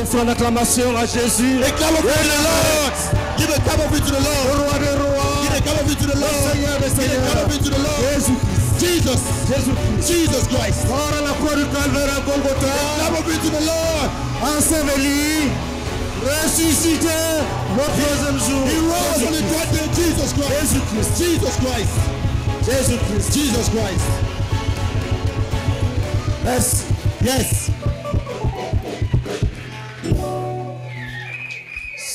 Offre l'acclamation à Jésus. A clap of praise to the Lord. Give a clap of it to the Au Lord. roi des rois. Give a clap of it to the Le Lord. Seigneur des Give a seigneurs. clap of it to the Lord. Jésus-Christ. Jesus. Jésus-Christ. Jesus Christ. Mort à la croix du Calvaire à Golgotha. Clap of it to the Lord. Enseveli. Ressuscité. Le troisième jour. He rose on the third day. Jesus Christ. Jésus-Christ. Jesus Christ. Jésus-Christ. Jesus Christ. Merci. Yes.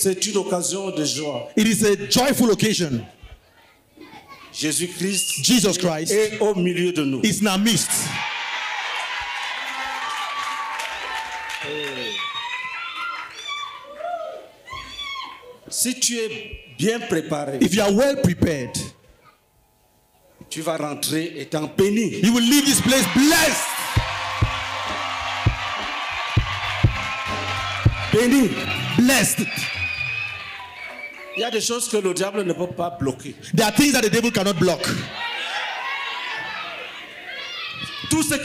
C'est une occasion de joie. It is a joyful occasion. Jésus-Christ Jesus Christ est au milieu de nous. is in our midst. Si tu es bien préparé, If you are well prepared, tu vas rentrer étant béni. you will leave this place blessed. Béni. Blessed. Il y a des choses que le diable ne peut pas bloquer. There are things that the devil cannot block. Tout ce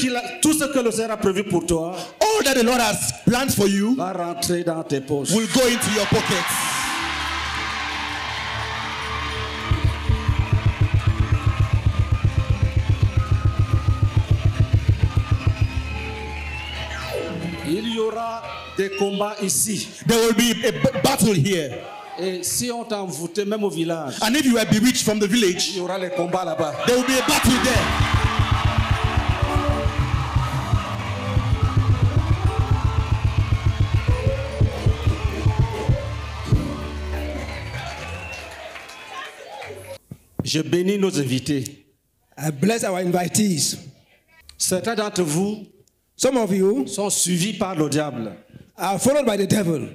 que le Seigneur a prévu pour toi All that the Lord has planned for you va rentrer dans tes poches. will go into your pockets. Il y aura des combats ici. There will be a battle here. Et si on t'a envoûté, même au village, And if you were bewitched from the il village, y aura les combats là-bas. there will be a battle there. Je bénis nos invités. I bless our invitees. Certains d'entre vous Some of you sont suivis par le diable. are followed by the devil.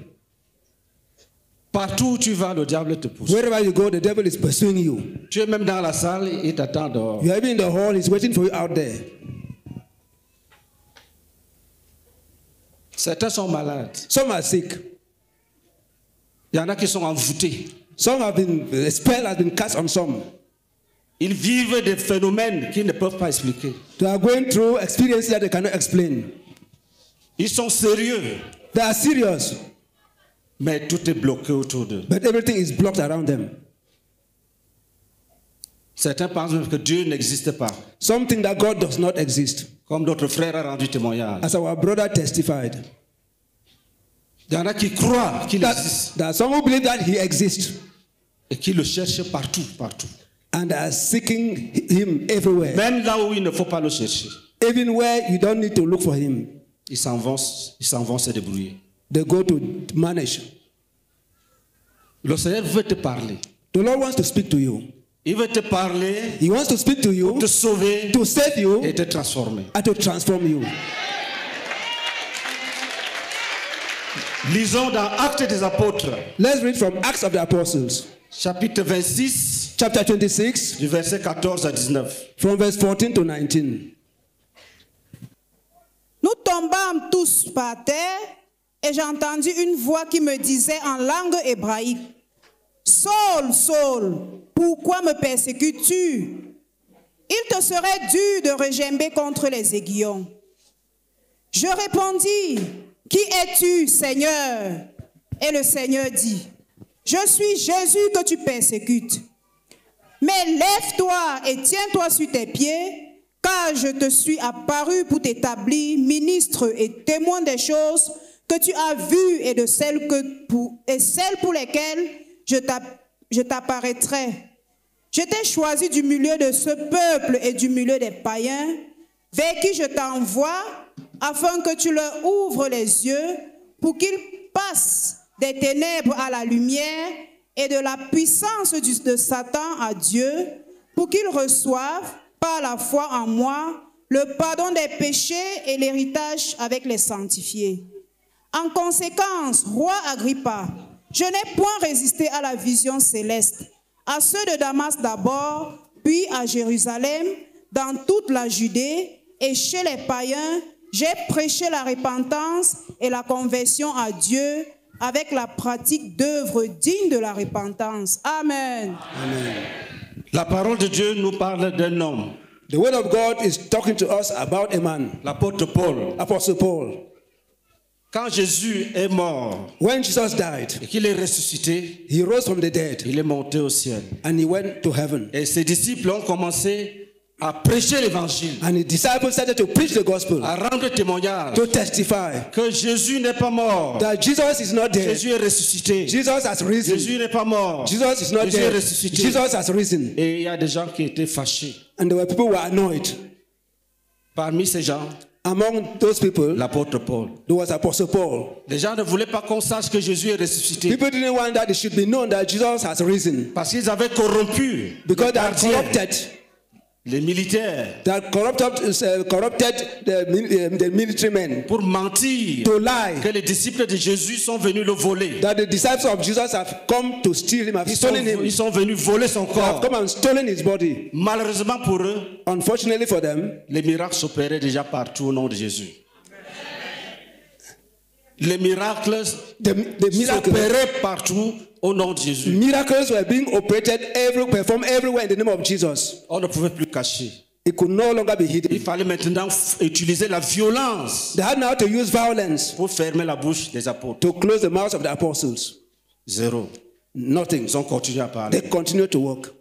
Partout où tu vas, le diable te pousse. Wherever you go, the devil is pursuing you. Tu es même dans la salle, il t'attend dehors. You are even in the hall, he's waiting for you out there. Certains sont malades. Some are sick. Il y en a qui sont envoûtés. Some have been, a spell has been cast on some. Ils vivent des phénomènes qu'ils ne peuvent pas expliquer. They are going through experiences that they cannot explain. Ils sont sérieux, They are serious, mais tout est bloqué autour d'eux. but everything is blocked around them. Certains pensent même que Dieu n'existe pas. Something that God does not exist. Comme notre frère a rendu témoignage. As our brother testified. Il y en a qui croient qu'il existe There are some who believe that he exists et qui le cherchent partout, partout. and are seeking him everywhere. Même là où il ne faut pas le chercher. Even where you don't need to look for him, Ils s'en vont se débrouiller. they go to manage. Le Seigneur veut te parler. The Lord wants to speak to you. Il veut te parler, He wants to speak to you, te sauver to save you, et te transformer. and to transform you. Lisons dans Actes des Apôtres, Let's read from Acts of the Apostles, chapitre 26, chapter 26, du verset 14 à 19. from verse 14 to 19. Nous tombâmes tous par terre et j'ai entendu une voix qui me disait en langue hébraïque, « Saul, Saul, pourquoi me persécutes-tu? Il te serait dû de regimber contre les aiguillons. » Je répondis, « Qui es-tu, Seigneur? » Et le Seigneur dit, « Je suis Jésus que tu persécutes. Mais lève-toi et tiens-toi sur tes pieds, car je te suis apparu pour t'établir ministre et témoin des choses que tu as vues et de celles pour lesquelles je t'apparaîtrai. Je t'ai choisi du milieu de ce peuple et du milieu des païens, vers qui je t'envoie, afin que tu leur ouvres les yeux pour qu'ils passent des ténèbres à la lumière et de la puissance de Satan à Dieu, pour qu'ils reçoivent par la foi en moi le pardon des péchés et l'héritage avec les sanctifiés. En conséquence, roi Agrippa, je n'ai point résisté à la vision céleste, à ceux de Damas d'abord, puis à Jérusalem, dans toute la Judée et chez les païens, j'ai prêché la repentance et la conversion à Dieu avec la pratique d'œuvres dignes de la repentance. Amen. Amen. La parole de Dieu nous parle d'un homme, The word of God is talking to us about a man, l'apôtre Paul. Apostle Paul. Quand Jésus est mort When Jesus died, et qu'il est ressuscité, he rose from the dead il est monté au ciel. and he went to heaven. Et ses disciples ont commencé à prêcher l'évangile, And his disciples started to preach the gospel, à rendre témoignage to testify que Jésus n'est pas mort. that Jesus is not dead. Jésus est ressuscité. Jesus has risen. Jésus n'est pas mort. Jesus is not Jésus est dead. ressuscité. Jesus has risen. Et il y a des gens qui étaient fâchés. And there were people who were annoyed. Parmi ces gens, Among those people, l'apôtre Paul. there was Apostle Paul. Les gens ne voulaient pas qu'on sache que Jésus est ressuscité People didn't want that it should be known that Jesus has risen parce qu'ils avaient corrompu because les they are gardiens, corrupted. les militaires, They are corrupted the military men pour mentir to lie que les disciples de Jésus sont venus le voler. that the disciples of Jesus have come to steal him, have stolen him. Ils sont venus voler son They have corps. come and stolen his body. Malheureusement pour eux, Unfortunately for them, les miracles s'opéraient déjà partout au nom de Jésus. Les miracles the s'opéraient partout au nom de Jésus. miracles were being performed everywhere in the name of Jesus. On ne pouvait plus cacher. It could no longer be Il hidden. fallait maintenant utiliser la violence They had now to use violence pour fermer la bouche des apôtres. to close the mouths of the apostles. Zéro. Nothing. Ils ont continué à parler. They continued to work.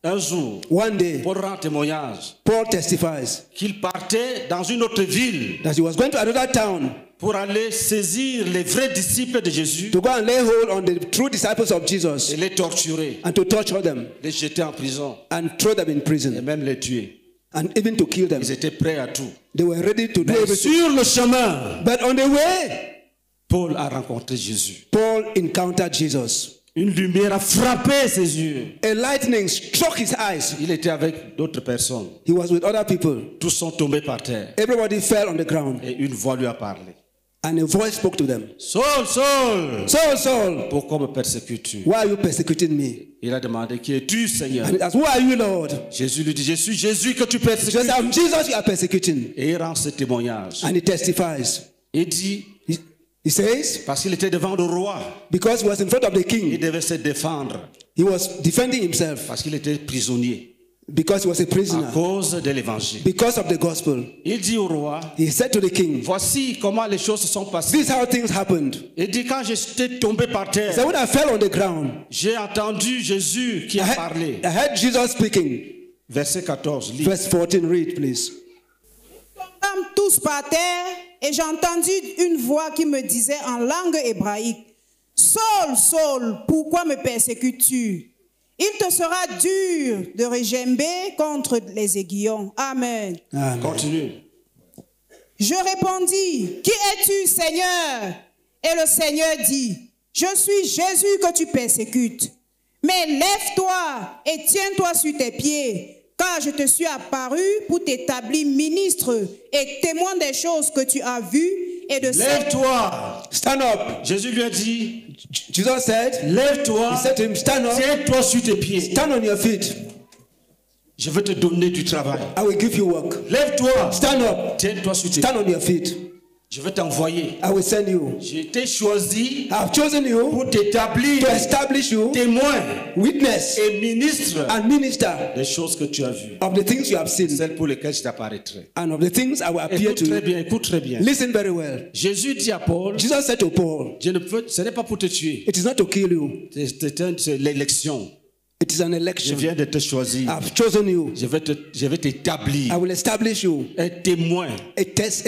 Un jour, One day, Paul rend témoignage Paul testifies qu'il partait dans une autre ville that he was going to another town pour aller saisir les vrais disciples de Jésus to go and lay hold on the true disciples of et Jesus les torturer, and to torture them les jeter en prison and throw them in et prison même les tuer. and even to kill them. Ils étaient prêts à tout. They were ready to do Mais everything. sur le chemin, But on the way, Paul a rencontré Jésus. Paul encountered Jesus. Une lumière a frappé ses yeux. A lightning struck his eyes. Il était avec d'autres personnes. He was with other people. Tous sont tombés par terre. Everybody fell on the ground Et une voix lui a parlé. and a voice spoke to them. Saul, Saul, Saul, Saul, pourquoi me persécutes-tu? why are you persecuting me? Il a demandé, qui es-tu, Seigneur? And he asked, who are you, Lord? Jésus lui dit, je suis Jésus que tu Jesus persécutes. said, I'm Jesus you are persecuting. Et il rend ce témoignage. And he testifies. Il dit, He says, parce qu'il était devant le roi, because he was in front of the il king, devait se défendre he was defending himself parce qu'il était prisonnier because he was a à prisoner, cause de l'évangile. because of the gospel. Il dit au roi, He said to the king, voici comment les choses se sont passées. this is how things happened. Il dit, quand j'étais tombé par He terre, said, when I fell on the ground, j'ai entendu Jésus qui a parlé. I heard Jesus speaking. Verset 14, lis. Verse 14, read please. Nous sommes tous par terre et j'ai entendu une voix qui me disait en langue hébraïque, Saul, Saul, pourquoi me persécutes-tu? Il te sera dur de regimber contre les aiguillons. Amen. Amen. Continue. Je répondis, qui es-tu, Seigneur? Et le Seigneur dit, je suis Jésus que tu persécutes. Mais lève-toi et tiens-toi sur tes pieds, car je te suis apparu pour t'établir ministre et témoin des choses que tu as vues et de celles... Lève-toi. Stand up. Jésus lui a dit, Jesus said, lève-toi, he said to him, stand up, tiens-toi sur tes pieds. stand on your feet. Je vais te donner du travail. I will give you work. Lève-toi, Stand up, tiens-toi sur tes pieds. stand on your feet. Je vais t'envoyer. I will send you. J'ai été choisi I have chosen you pour t'établir to establish you témoin witness et ministre and minister des choses que tu as vues, of the things you have seen celles pour lesquelles je t'apparaîtrai. and of the things I will appear Écoute to très you. bien, écoute très bien. Listen very well. Jésus dit à Paul, Jesus said to Paul, ce n'est pas pour te tuer, it is not to kill you, c'est l'élection. it is an Je election. viens de te choisir. I've chosen you. Je vais t'établir I will establish you un témoin, a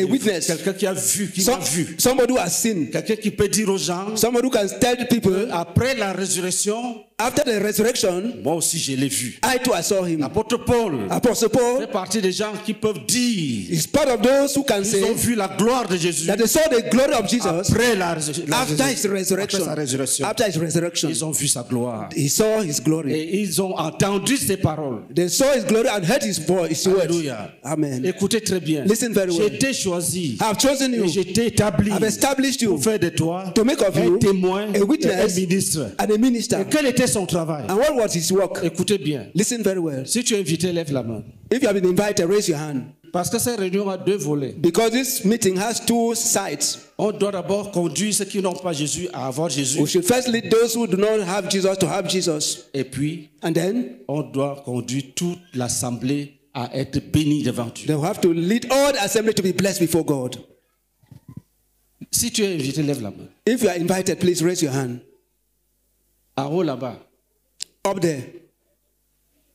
witness, quelqu'un qui a vu, qui m'a vu, somebody who has seen, quelqu'un qui peut dire aux gens, somebody who can tell people, après la résurrection, after the resurrection, moi aussi je l'ai vu. I too I saw him. L'apôtre Paul Apostle fait Paul partie des gens qui peuvent dire, is part of those who can ils ont say vu la gloire de Jésus that they saw the glory of Jesus après after his resurrection. Après sa résurrection. After his resurrection, Ils ont vu sa gloire. he saw his glory. Et ils ont entendu ses paroles. They saw his glory and heard his voice, his words. Alléluia. Amen. Écoutez très bien. Listen very J'ai well. été choisi. I have chosen you. Et j'ai été établi I've established you pour faire de toi to make of un you témoin a et witness un ministre. and a minister. Et quel était son travail? And what was his work? Écoutez bien. Listen very well. Si tu es invité, lève la main. If you have been invited, raise your hand. Parce que cette réunion a deux volets. Because this meeting has two sides. On doit d'abord conduire ceux qui n'ont pas Jésus à avoir Jésus. We should first lead those who do not have Jesus to have Jesus. Et puis, And then on doit conduire toute l'assemblée à être bénie devant Dieu. they will have to lead all the assembly to be blessed before God. Si tu es invité, lève la main. If you are invited, please raise your hand. En haut là-bas. Up there.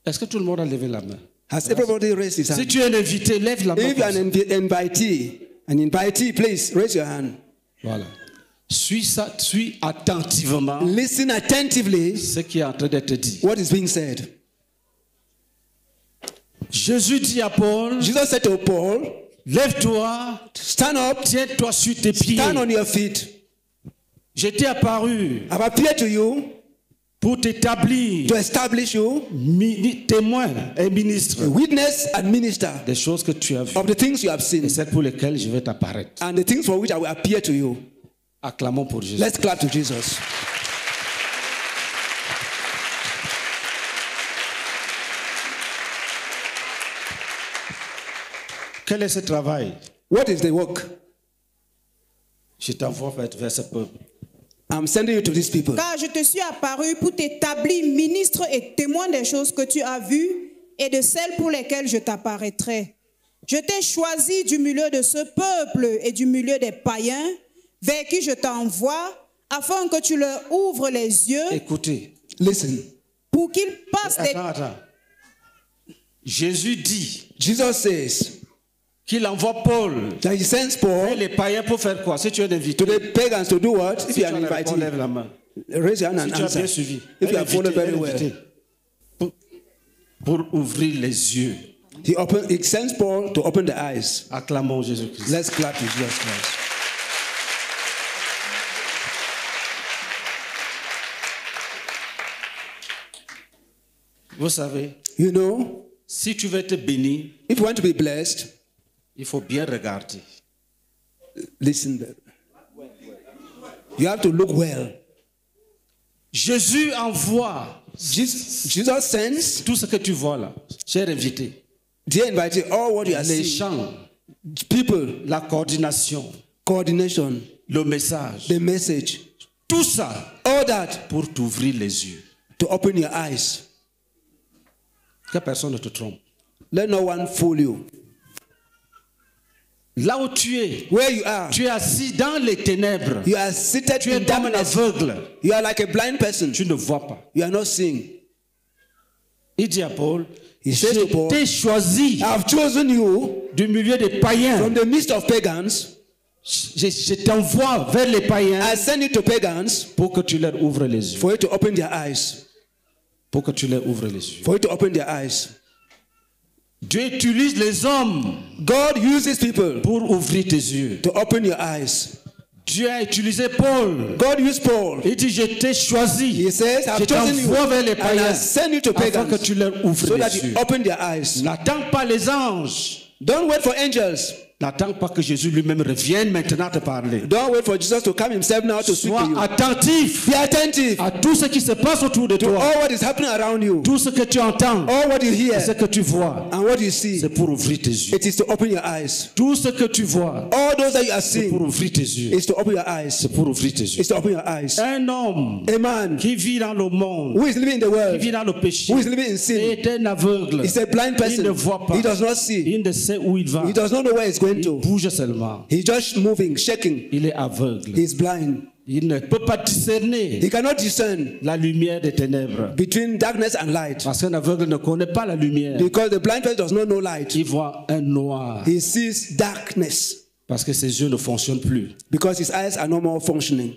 Est-ce que tout le monde a levé la main? Has everybody raised his Si hand? tu es un invité, lève la main. If you are comme an ça. invitee, please raise your hand. Voilà. Suis attentivement Listen attentively ce qui est en train d'être dit. what is being said. Jésus dit à Paul, Jesus said to Paul, lève-toi, stand up, tiens-toi sur tes pieds. stand on your feet. Je t'ai apparu I've appeared to you pour t'établir to establish you témoin et ministre a witness and minister des choses que tu as vues of the things you have seen et celles pour lesquelles je vais t'apparaître. and the things for which I will appear to you. Acclamons pour Jésus. Let's clap to Jesus. Quel est ce travail? What is the work? Je t'envoie vers ce peuple. I'm sending you to these people. Car je te suis apparu pour t'établir ministre et témoin des choses que tu as vues et de celles pour lesquelles je t'apparaîtrai. Je t'ai choisi du milieu de ce peuple et du milieu des païens vers qui je t'envoie afin que tu leur ouvres les yeux Écoutez. Listen. pour qu'ils passent des... Attends. Jésus dit Jesus says qu'il envoie Paul that he sends et Paul les païens pour faire quoi? Si tu es un invité, to the pagans to do what? If si you tu are as la réponse, invited, lève la main. raise your hand Si and tu as answer. bien suivi, If you un have followed invité, very un well. invité. Pour ouvrir les yeux. He sends Paul to open the eyes. Acclamons Jésus-Christ. Let's clap to Jesus Christ. Vous savez, You know, si tu veux être béni, if you want to be blessed, il faut bien regarder. listen. You have to look well. Jésus envoie Jesus sends, tout ce que tu vois là, cher invité, dear invited, all what you are les seeing, chants, people, la coordination, coordination, le message, the message, tout ça all that pour t'ouvrir les yeux. to open your eyes. Que personne ne te trompe. Let no one fool you. Là où tu es, Where you are, tu es assis dans les ténèbres. you are seated Tu es in comme un darkness. aveugle. You are like a blind person. Tu ne vois pas. You are not seeing. Il dit à Paul, He says to Paul, je t'ai choisi I have chosen you du milieu des païens. from the midst of pagans. Je t'envoie vers les païens I send you to pagans pour que tu leur ouvres les yeux. for you to open their eyes. Pour que tu leur ouvres les yeux. For you to open their eyes. Dieu utilise les hommes God uses people pour ouvrir tes yeux. to open your eyes. Dieu a utilisé Paul. God used Paul. Il dit, je t'ai choisi. He says, Je I've chosen you t'envoie vers les and païens I send you to afin que pagans tu leur ouvres so that les you yeux. open their eyes. N'attends pas les anges. Don't wait for angels. N'attends pas que Jésus lui-même revienne maintenant te parler. Don't wait for Jesus to come himself now to speak to Sois you. attentif Be attentive à tout ce qui se passe autour de to toi. all what is happening around you. Tout ce que tu entends, All what you hear ce que tu vois, and what you see. c'est pour ouvrir tes yeux. It is to open your eyes. Tout ce que tu vois, All those that you are c'est pour seeing ouvrir tes yeux. is to open your eyes. C'est pour ouvrir tes yeux. It's to open your eyes. Un homme A man qui vit dans le monde, who is living in the qui world, vit dans le péché, who is living in sin, est un aveugle. is a blind Il ne person. voit pas. He does not see. Il ne sait où il va. He does not know where he's going Il to. bouge seulement. He's just moving, shaking. Il est aveugle. He's blind. Il ne peut pas discerner He cannot discern la lumière des ténèbres. between darkness and light Parce qu'un aveugle ne connaît pas la lumière. because the blind person does not know light. Il voit un noir He sees darkness parce que ses yeux ne fonctionnent plus. because his eyes are no more functioning.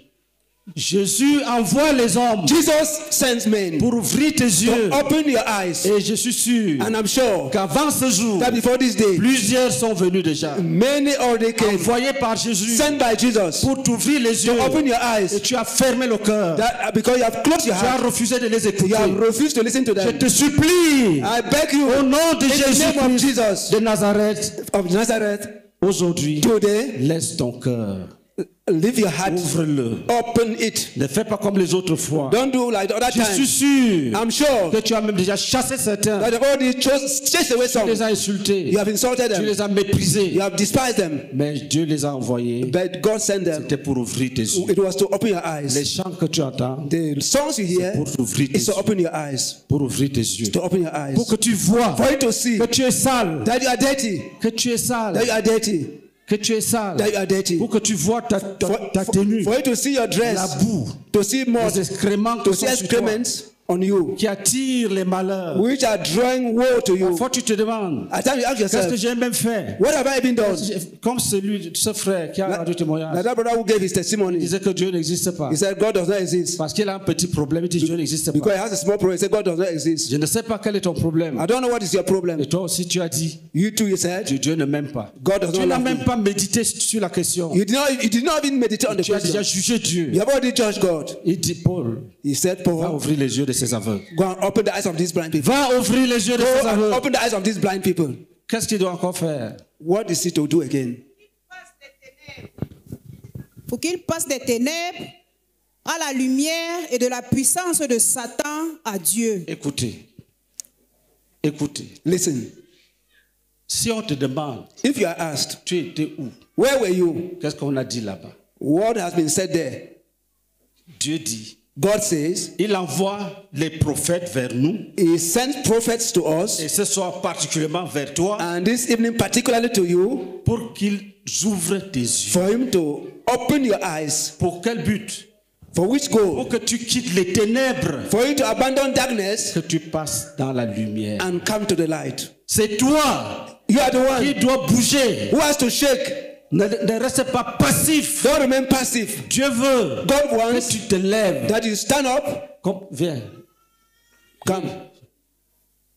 Jésus envoie les hommes Jesus sends men pour ouvrir tes yeux. to open your eyes. Et je suis sûr And I'm sure qu'avant ce jour, that before this day, plusieurs sont venus déjà. many already came, Envoyés par Jésus sent by Jesus, pour t'ouvrir les yeux. to open your Et eyes. tu as fermé le cœur. That, because you have closed your Tu as heart, refusé de les écouter. you have refused to listen to Je them. te supplie, I beg you, au nom de in the name of Jésus Jesus de Nazareth, of Nazareth, aujourd'hui, today, laisse ton cœur. leave your heart, Ouvre-le. open it. Ne fais pas comme les autres fois. Don't do like the other Je suis time. sûr I'm sure que tu as même déjà chassé certains. that the already chased away Tu some. les as insultés. You have insulted Tu them. les as méprisés. You have despised them. Mais Dieu les a envoyés. But God sent them. C'était pour ouvrir tes yeux. It was to open your Les eyes. chants que tu entends, The songs you hear pour ouvrir tes is to yeux. open your eyes. Pour ouvrir tes yeux. To open your eyes. Pour que tu vois For you to see que tu es sale. that you are dirty. Que tu es sale. That you are dirty. que tu es sale, that you are dirty. pour que tu vois ta tenue, For you to see your dress, la boue, to see more, les excréments to qui see sont sur toi, excrements on you, qui attirent les malheurs. which are drawing woe to you. Parfois tu te demandes, At times you ask qu'est-ce que yourself, j'ai même fait? what have I been done? Comme ce frère qui a rendu témoignage. Like that brother who gave his Il testimony, disait que Dieu n'existe pas. he said God does not exist. Parce qu'il a un petit problème, il dit Dieu n'existe Because pas. he has a small problem, he said God does not exist. Je ne sais pas quel est ton problème. I don't know what is your problem. Et toi aussi tu as dit, You too, you said, Dieu ne m'aime pas. God does Tu not n'as love même me. pas médité sur la question. You did not even meditate on the Tu as déjà question. jugé Dieu. You have already judged God. Il dit Paul, He said, va Paul, ouvrir les yeux de ces aveugles. go and open the eyes of these blind people. Va ouvrir les yeux de Go ces and aveugles. open the eyes of these blind people. Qu'est-ce qu'il doit encore faire? What is he to do again? Pour qu'il passe des ténèbres à la lumière et de la puissance de Satan à Dieu. Écoutez. Écoutez. Listen, Si on te demande, if you are asked, tu étais où? where were you? Qu'est-ce qu'on a dit là-bas? What has been said there? Dieu dit, God says, il envoie les prophètes vers nous, He sends prophets to us, et ce soir particulièrement vers toi, and this evening particularly to you, pour qu'ils ouvrent tes yeux. for Him to open your eyes. Pour quel but? For which goal? Pour que tu quittes les ténèbres, For you to abandon darkness que tu passes dans la lumière. and come to the light. C'est toi You are the qui one dois bouger. who has to shake. Ne reste pas passif. Don't remain passive. Dieu veut God que wants tu te lèves. that you stand up. Viens. Come.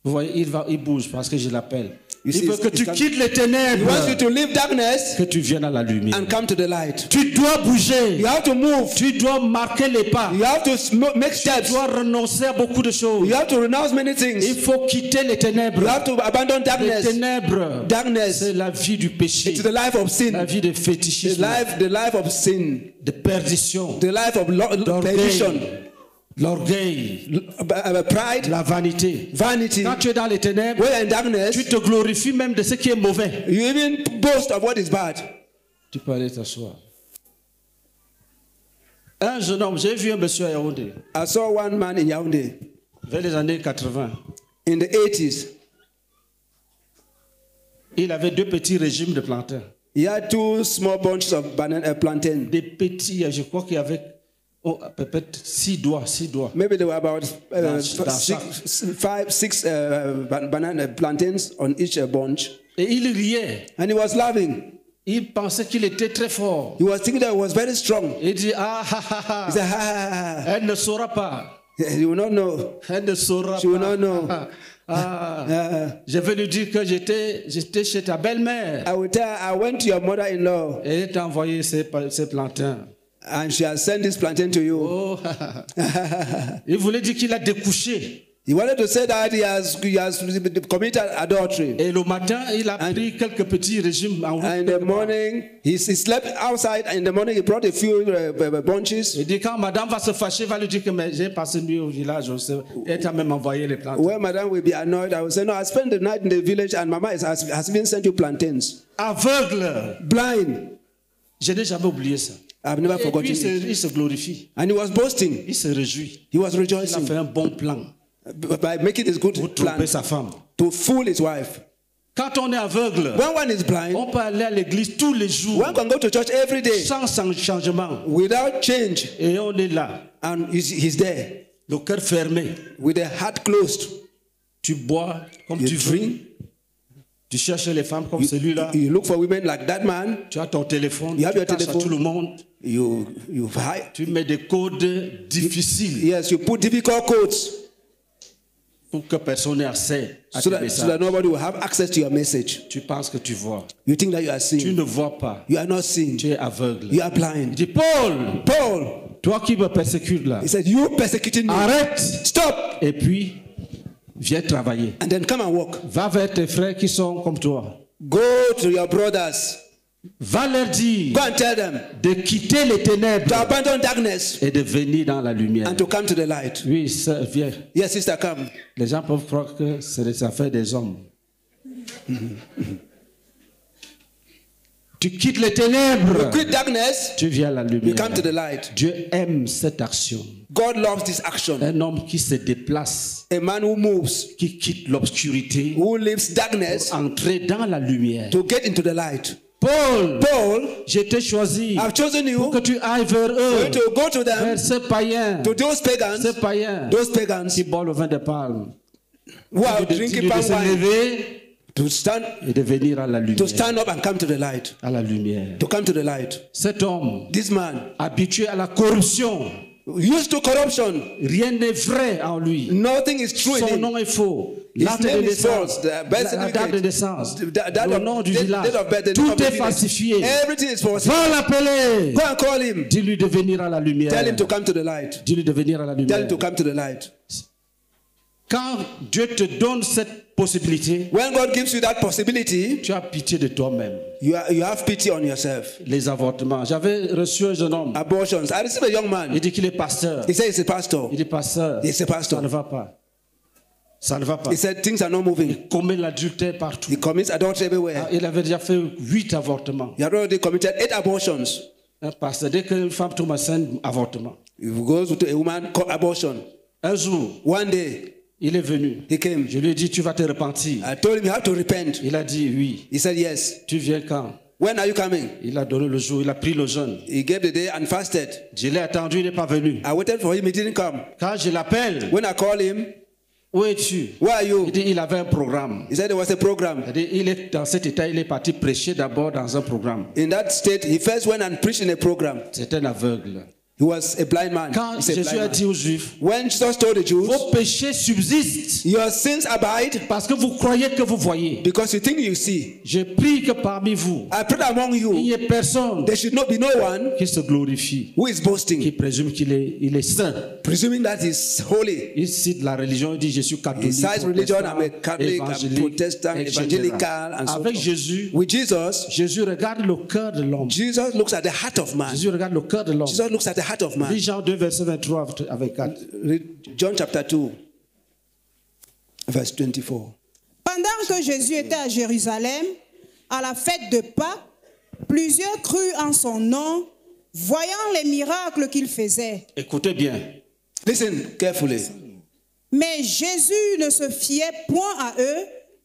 Vous voyez, il bouge parce que je l'appelle. You Il see, veut que it's tu coming. quittes les He wants you ténèbres, to leave darkness que tu viennes à la lumière. and come to the light. Tu dois bouger. You have to move. Tu dois marquer les pas. You have to make Tu steps. dois renoncer à beaucoup de choses. You have to renounce many Il things. faut quitter les ténèbres. You have to abandon Les darkness. ténèbres, Darkness. c'est la vie du péché, It's the life of la sin. vie de The fétichisme, life of sin. de perdition, The life of perdition. l'orgueil, Pride. la vanité. Vanity. Quand tu es dans les ténèbres, When you're in darkness, tu te glorifies même de ce qui est mauvais. you even boast of what is bad. Tu peux aller t'asseoir. Un jeune homme, j'ai vu un monsieur à Yaoundé, I saw one man in Yaoundé vers les années 80. in the 80s. Il avait deux petits régimes de plantains. He had two small bunches of plantain. Des petits, je crois qu'il y avait peut-être 6 doigts. Maybe there were about Dans six banana plantains on each bunch. Et il riait. And he was laughing. Il pensait qu'il était très fort. He was thinking that he was very strong. Il dit, ah, ah, ah, ah. He said, ha, ha, ha. Elle ne saura pas. You will not know. Elle ne saura She will pas. not know. Je vais lui dire que j'étais chez ta belle-mère. I will tell her, I went to your mother-in-law Et elle t'a envoyé ses plantains. and she has sent this plantain to you. Oh. Il voulait dire qu'il a découché. He wanted to say that he has committed adultery. Et le matin, il a pris quelques petits régimes en route. And in the morning, he slept outside. And in the morning, he brought a few bunches. Il dit quand madame va se fâcher, va lui dire que j'ai passé nuit au village. Elle t'a même envoyé les plantains. When madam will be annoyed, I will say, no, I spent the night in the village and mama has even sent you plantains. Aveugle. Blind. Je n'ai jamais oublié ça. I've never Et forgotten puis it. il se glorifie. And he was boasting. Il se réjouit. He was Il a rejoicing fait un bon plan by making this good pour plan tromper sa femme. to fool his wife. Quand on est aveugle, When one is blind, on peut aller à l'église tous les jours one can go to church every day sans changement. without change. Et on est là, And he's there le cœur fermé. with the heart closed. Tu bois comme You tu veux. drink. Tu cherches les femmes comme celui-là. You look for women like that man. Tu as ton téléphone. You have Tu your caches à telephone. tout le monde. You hide. Tu mets des codes difficiles Yes, you put difficult codes pour que personne n'ait accès à so tes that messages. nobody will have access to your message. Tu penses que tu vois. You think that you are Tu seeing. ne vois pas. You are not seeing. Tu es aveugle. You are Il blind. dit, Paul, Paul, toi qui me persécutes là, he said, you persecuting me. arrête. Stop. Et puis, viens travailler. And then come and walk. Va vers tes frères qui sont comme toi. Go to your brothers. Va leur dire Go and tell them de quitter les ténèbres to abandon darkness et de venir dans la lumière. and to come to the light. Oui, ça, viens. Yes, sister, come. Les gens peuvent croire que c'est des affaires des hommes. Tu quittes les ténèbres, Quit darkness. tu viens à la You lumière. come to the light. Dieu aime cette action. God loves this action. Un homme qui se déplace, A man who moves, qui quitte l'obscurité, who leaves darkness entrer dans la lumière. to get into the light. Paul, Paul, je t'ai choisi I've chosen pour que you tu ailles vers for eux, you to go to vers them, ces païens, to those pagans qui boivent le vin de palme. who are Dis-lui drinking de palm se wine, lever to stand, et de venir à la lumière. to stand up and come to the light, À la lumière. to come to the light. Cet homme, This man, habitué à la corruption, used to corruption, rien n'est vrai en lui. nothing is true in Son him. nom est faux. His L'acte de name is naissance, false. The birth la date de certificate, naissance, that le of- nom du date- village, date of birth, the name tout of the est village. falsifié. Everything is false. Va l'appeler. Go and call him. Dis-lui de venir à la lumière. Tell him to come to the light. Dis-lui de venir à la Tell lumière. him to come to the light. Quand Dieu te donne cette possibilité, When God gives you that possibility, tu as pitié de toi-même. you have pity on yourself. Les avortements. J'avais reçu un jeune homme. Abortions. I received a young Il man. dit qu'il est pasteur. He said he's a pastor. Il dit pasteur. He's a pastor. Ça ne va pas. Ça ne va pas. He said things are not moving. Il commet l'adultère partout. He commits adultery everywhere. Il avait déjà fait 8 avortements. He had already committed 8 abortions. Un pasteur, dès qu'une femme tombe enceinte, avortement. If he goes to a woman, called abortion. Un jour, One day, il est venu. he came. Je lui ai dit, tu vas te repentir. I told him you have to repent. Il a dit, oui. He said yes. Tu viens quand? When are you coming? Il a donné le jour, il a pris le jeûne. He gave the day and fasted. Je l'ai attendu, il n'est pas venu. I waited for him, he didn't come. Quand je l'appelle, When I called him, où es-tu? where are you? Il dit, il avait un programme. He said there was a program. C'est-à-dire, il est dans cet état, il est parti prêcher d'abord dans un programme. In that state, he first went and preached in a program. C'est un aveugle. He was a blind man. Quand He's a Jésus blind a man. dit aux Juifs, When Jesus told the Jews, vos péchés subsistent your sins abide parce que vous croyez que vous voyez. because you think you see. Je prie que parmi vous, I pray among il n'y you, ait personne there should not be no one qui se glorifie, who is qui boasting, présume qu'il est, il est saint. presuming that he's holy. Il cite la religion, il dit je suis He catholique, cites religion, I'm a protestant, Catholic, I'm évangélique, Protestant, etc. evangelical, and so Avec forth. Jésus, With Jesus, Jésus regarde le cœur de l'homme. Jesus looks at the heart of man. Jésus regarde le cœur de l'homme. Jesus looks at the heart of man. Lis Jean 2, verset 23 à 24. Read John chapter 2, verse 24. Pendant que Jésus était à Jérusalem, à la fête de Pâques, plusieurs crurent en son nom, voyant les miracles qu'il faisait. Écoutez bien. Listen carefully. Mais Jésus ne se fiait point à eux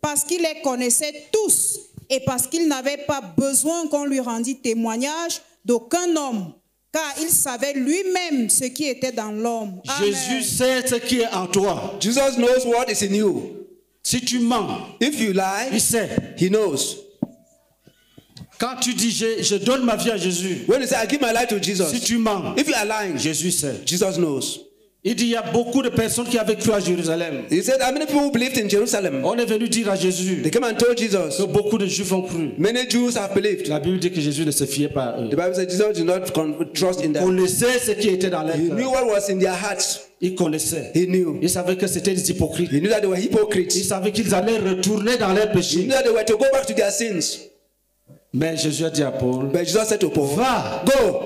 parce qu'il les connaissait tous et parce qu'il n'avait pas besoin qu'on lui rendît témoignage d'aucun homme, car il savait lui-même ce qui était dans l'homme. Amen. Jésus sait ce qui est en toi. Jesus knows what is in you. Si tu mens, If you il lie, sait. he knows. Quand tu dis je donne ma vie à Jésus, When you say, I give my life to si Jesus, tu mens, if you are lying, Jésus sait. Jesus knows. Il dit il y a beaucoup de personnes qui avaient cru à Jérusalem. He said, how many people believed in Jerusalem? On est venu dire à Jésus They came and told que Jesus. beaucoup de Juifs ont cru. Many Jews have believed. La Bible dit que Jésus ne se fiait pas à eux. The Bible says Jesus did not trust in Il them. connaissait ce qui était dans leur He knew cœur. what was in their hearts. Il connaissait. He knew. Il savait que c'était des hypocrites. He knew that they were Il hypocrites. savait qu'ils allaient retourner dans leurs He péchés. knew that they were to go back to their sins. Mais Jésus a dit à Paul, But Jesus said to Paul, va, go,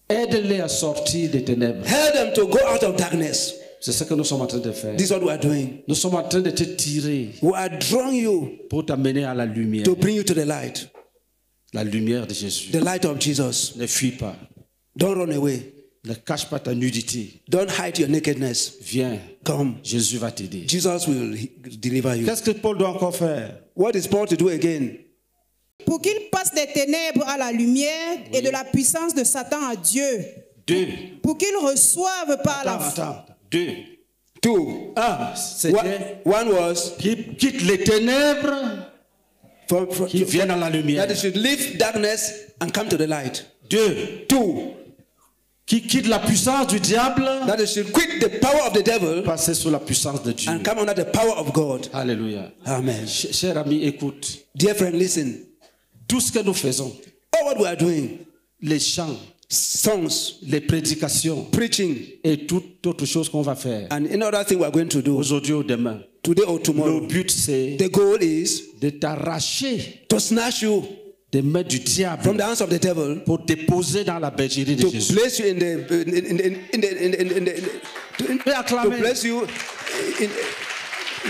aide-les à sortir des ténèbres. help them to go out of darkness. C'est ce que nous sommes en train de faire. This is what we are doing. Nous sommes en train de te tirer We are drawing you pour t'amener à la lumière. to bring you to the light. La lumière de Jésus. The light of Jesus. Ne fuis pas. Don't run away. Ne cache pas ta nudité. Don't hide your nakedness. Viens. Come. Jésus va t'aider. Jesus will deliver you. Qu'est-ce que Paul doit encore faire? What is Paul to do again? Pour qu'il passe des ténèbres à la lumière et de la puissance de Satan à Dieu. 2. Pour qu'il reçoive par la foi. Attends. 2. 2. 1. C'était One was qu'il quitte les ténèbres, qu'il vienne à la lumière. that they should leave darkness and come to the light. 2. 2. Qu'il quitte la puissance du diable, That they should quit the power of the devil passer sous la puissance de Dieu. and come under the power of God. Alléluia. Amen. Cher ami, écoute. Dear friend, listen. Tout ce que nous faisons, All what we are doing, les chants, songs, les prédications preaching, et toute autre chose qu'on va faire, and another thing we are going to do aujourd'hui ou demain, today or le tomorrow, but c'est the goal is de t'arracher to snatch you des mains du from diable the hands of the devil, pour déposer dans la bergerie de to Jésus. place you Et to acclamer. place you in,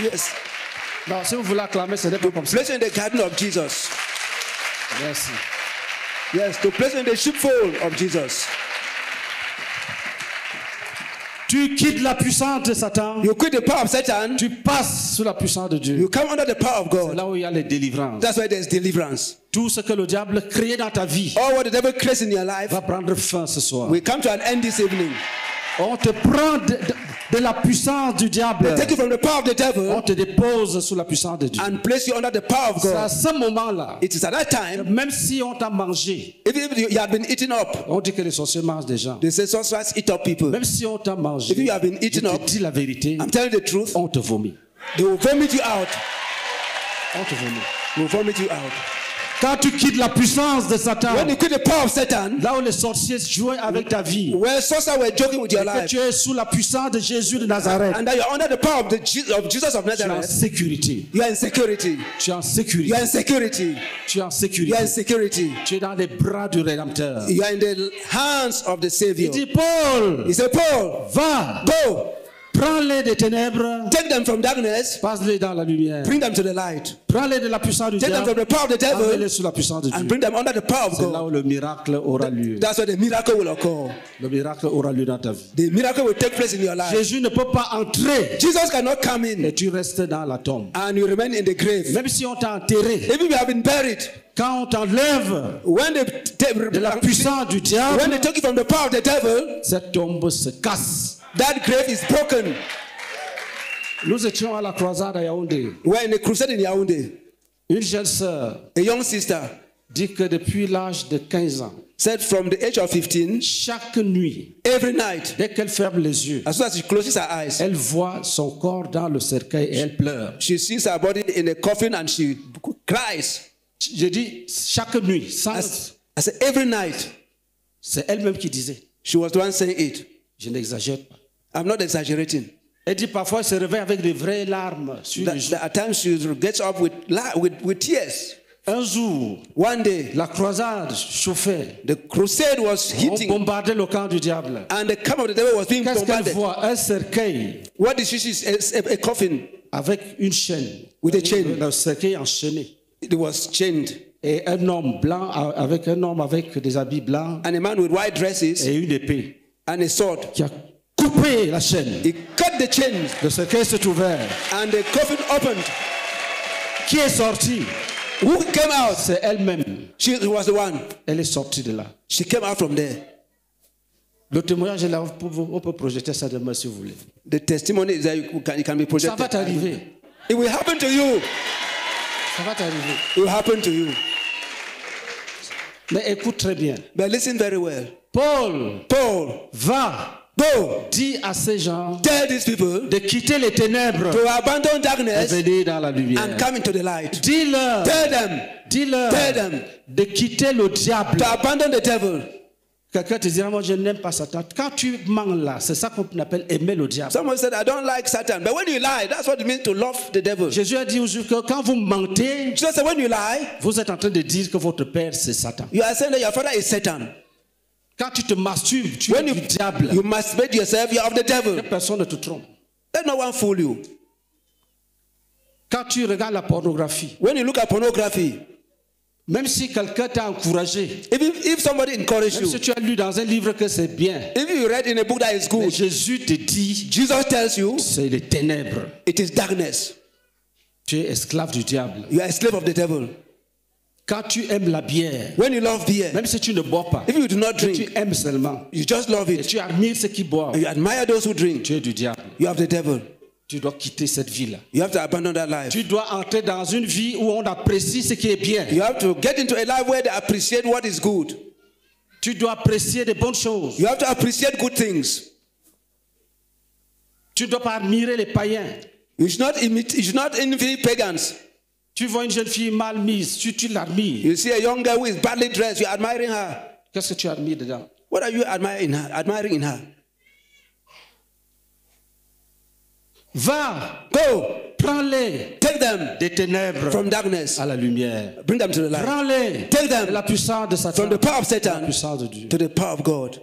yes, Non, si vous voulez acclamer, ce n'est pas comme ça. place you in the garden of Jesus. Merci. Yes, to place you in the sheepfold of Jesus. tu quittes la puissance de Satan, you quit the power of Satan, tu passes sous la puissance de Dieu. you come under the power of C'est God. là où il y a les délivrances. That's why there's deliverance. Tout ce que le diable crée dans ta vie All what the devil creates in your life, va prendre fin ce soir. we come to an end this evening. On te prend de la puissance du diable. They take you from the power of the On devil te dépose sous la puissance de Dieu. and place you under the power of C'est à God. ce moment-là, It is at that time, même si on t'a mangé, even if you have been eaten up, on dit que les sorciers mangent des gens. they say sorcerers eat up people. Même si on t'a mangé, If you have been je eaten te up, dis la vérité, I'm telling you the truth, on te vomit. they will vomit you out. On te vomit. They will vomit you out. Quand tu quittes la puissance de Satan, When you quit the power of Satan, là où les sorciers jouent avec ta vie, where sorcerers were joking with your et que life, tu es sous la puissance de Jésus de Nazareth, and that you're under the power of Jesus of tu es en Nazareth, sécurité. you are in security. Tu es en You sécurité. are in security. Tu es en You are in sécurité. security. Tu es dans les bras du Rédempteur. You are in the hands of the Il Savior. dit, Paul, He said, Paul, va, go, prends-les des ténèbres, take them from darkness, passe-les dans la lumière. bring them to the light. Prends-les de la puissance du Take them from diable, the power of the amène-les devil sous la puissance de and Dieu. bring them under the power of C'est là God. où le miracle aura lieu. That's where the miracle will occur. Le miracle aura lieu dans ta vie. The miracle will take place in your life. Jésus ne peut pas entrer Jesus cannot come et in tu restes dans la tombe. and you remain in the grave. Même si on t'a enterré, Even if you have been buried, quand on t'enlève when they de la puissance du when diable, they take you from the power of the devil, cette tombe se casse. that grave is broken. Nous étions à la croisade à Yaoundé. We're in a crusade in Yaoundé. Une jeune sœur A young sister dit que depuis l'âge de 15 ans, said from the age of 15, chaque nuit, every night, dès qu'elle ferme les yeux, as soon as she closes her eyes, elle voit son corps dans le cercueil et elle pleure. she sees her body in a coffin and she cries. Je dis chaque nuit, sans... I said, every night. c'est elle-même qui disait. She was the one saying it. Je n'exagère pas. I'm not exaggerating. Elle dit parfois elle se réveille avec des vraies larmes sur les joues. At times she gets up with tears. Un jour, One day, la croisade chauffait. the crusade was On hitting bombardait le camp du diable. and the camp of the devil was being Qu'est-ce qu'elle bombarded. voit? Un cercueil What did she see? A coffin avec une chaîne. with a chain. Le cercueil enchaîné. It was chained. Et un homme blanc avec des habits blancs And a man with white dresses et une épée and a sword. qui a coupé la chaîne. He cut the chains Le cercueil s'est ouvert. and the coffin opened. Qui est sorti? Who came out? C'est elle-même. She was the one. Elle est sortie de là. She came out from there. Le témoignage est là, on peut projeter ça demain si vous voulez. The testimony is that it can be Ça projected. va t'arriver. It will happen to you. Ça va t'arriver. It will happen to you. Mais écoute très bien. But listen very well. Paul, va, Go. dis à ces gens Tell these people de quitter les ténèbres to abandon et darkness venir dans la lumière. and come into the light. Dis-leur, Tell them dis-leur Tell them. de quitter le diable. to abandon the devil. Quelqu'un te dira, moi je n'aime pas Satan. Quand tu mens là, c'est ça qu'on appelle aimer le diable. Someone said, I don't like Satan. But when you lie, that's what it means to love the devil. Jésus a dit aujourd'hui que quand vous mentez, Jesus said, when you lie, vous êtes en train de dire que votre père c'est Satan. you are saying that your father is Satan. Quand tu te masturbes, tu When es du diable. you masturbate yourself, you are of the devil. Personne ne te trompe. Let no one fool you. Quand tu regardes la pornographie, When you look at pornography, même si quelqu'un t'a encouragé, if somebody encourages même si you, tu as lu dans un livre que c'est bien, if you read in a book that is mais good, Jésus te dit, Jesus tells you c'est les ténèbres. it is darkness. Tu es esclave du diable. You are a slave of the devil. Quand tu aimes la bière, When you love beer, même si tu ne bois pas, if you do not que drink, tu aimes seulement, you just love et it. tu admires ceux qui boivent, And you admire those who drink. tu es du diable. You have the devil. Tu dois quitter cette vie-là. You have to abandon that life. Tu dois entrer dans une vie où on apprécie ce qui est bien. You have to get into a life where they appreciate what is good. Tu dois apprécier de bonnes choses. You have to appreciate good things. Tu ne dois pas admirer les païens. You should not envy pagans. Tu vois une jeune fille mal mise, tu l'admires. You see a young girl who is badly dressed, you're admiring her. Qu'est-ce que tu admires dedans? What are you admiring in her? Va, Go, prends-les take them des ténèbres from darkness, à la lumière. bring them to the light. Prends-les Take them de la puissance de Satan from the power of à la Satan puissance de Dieu. to the power of God.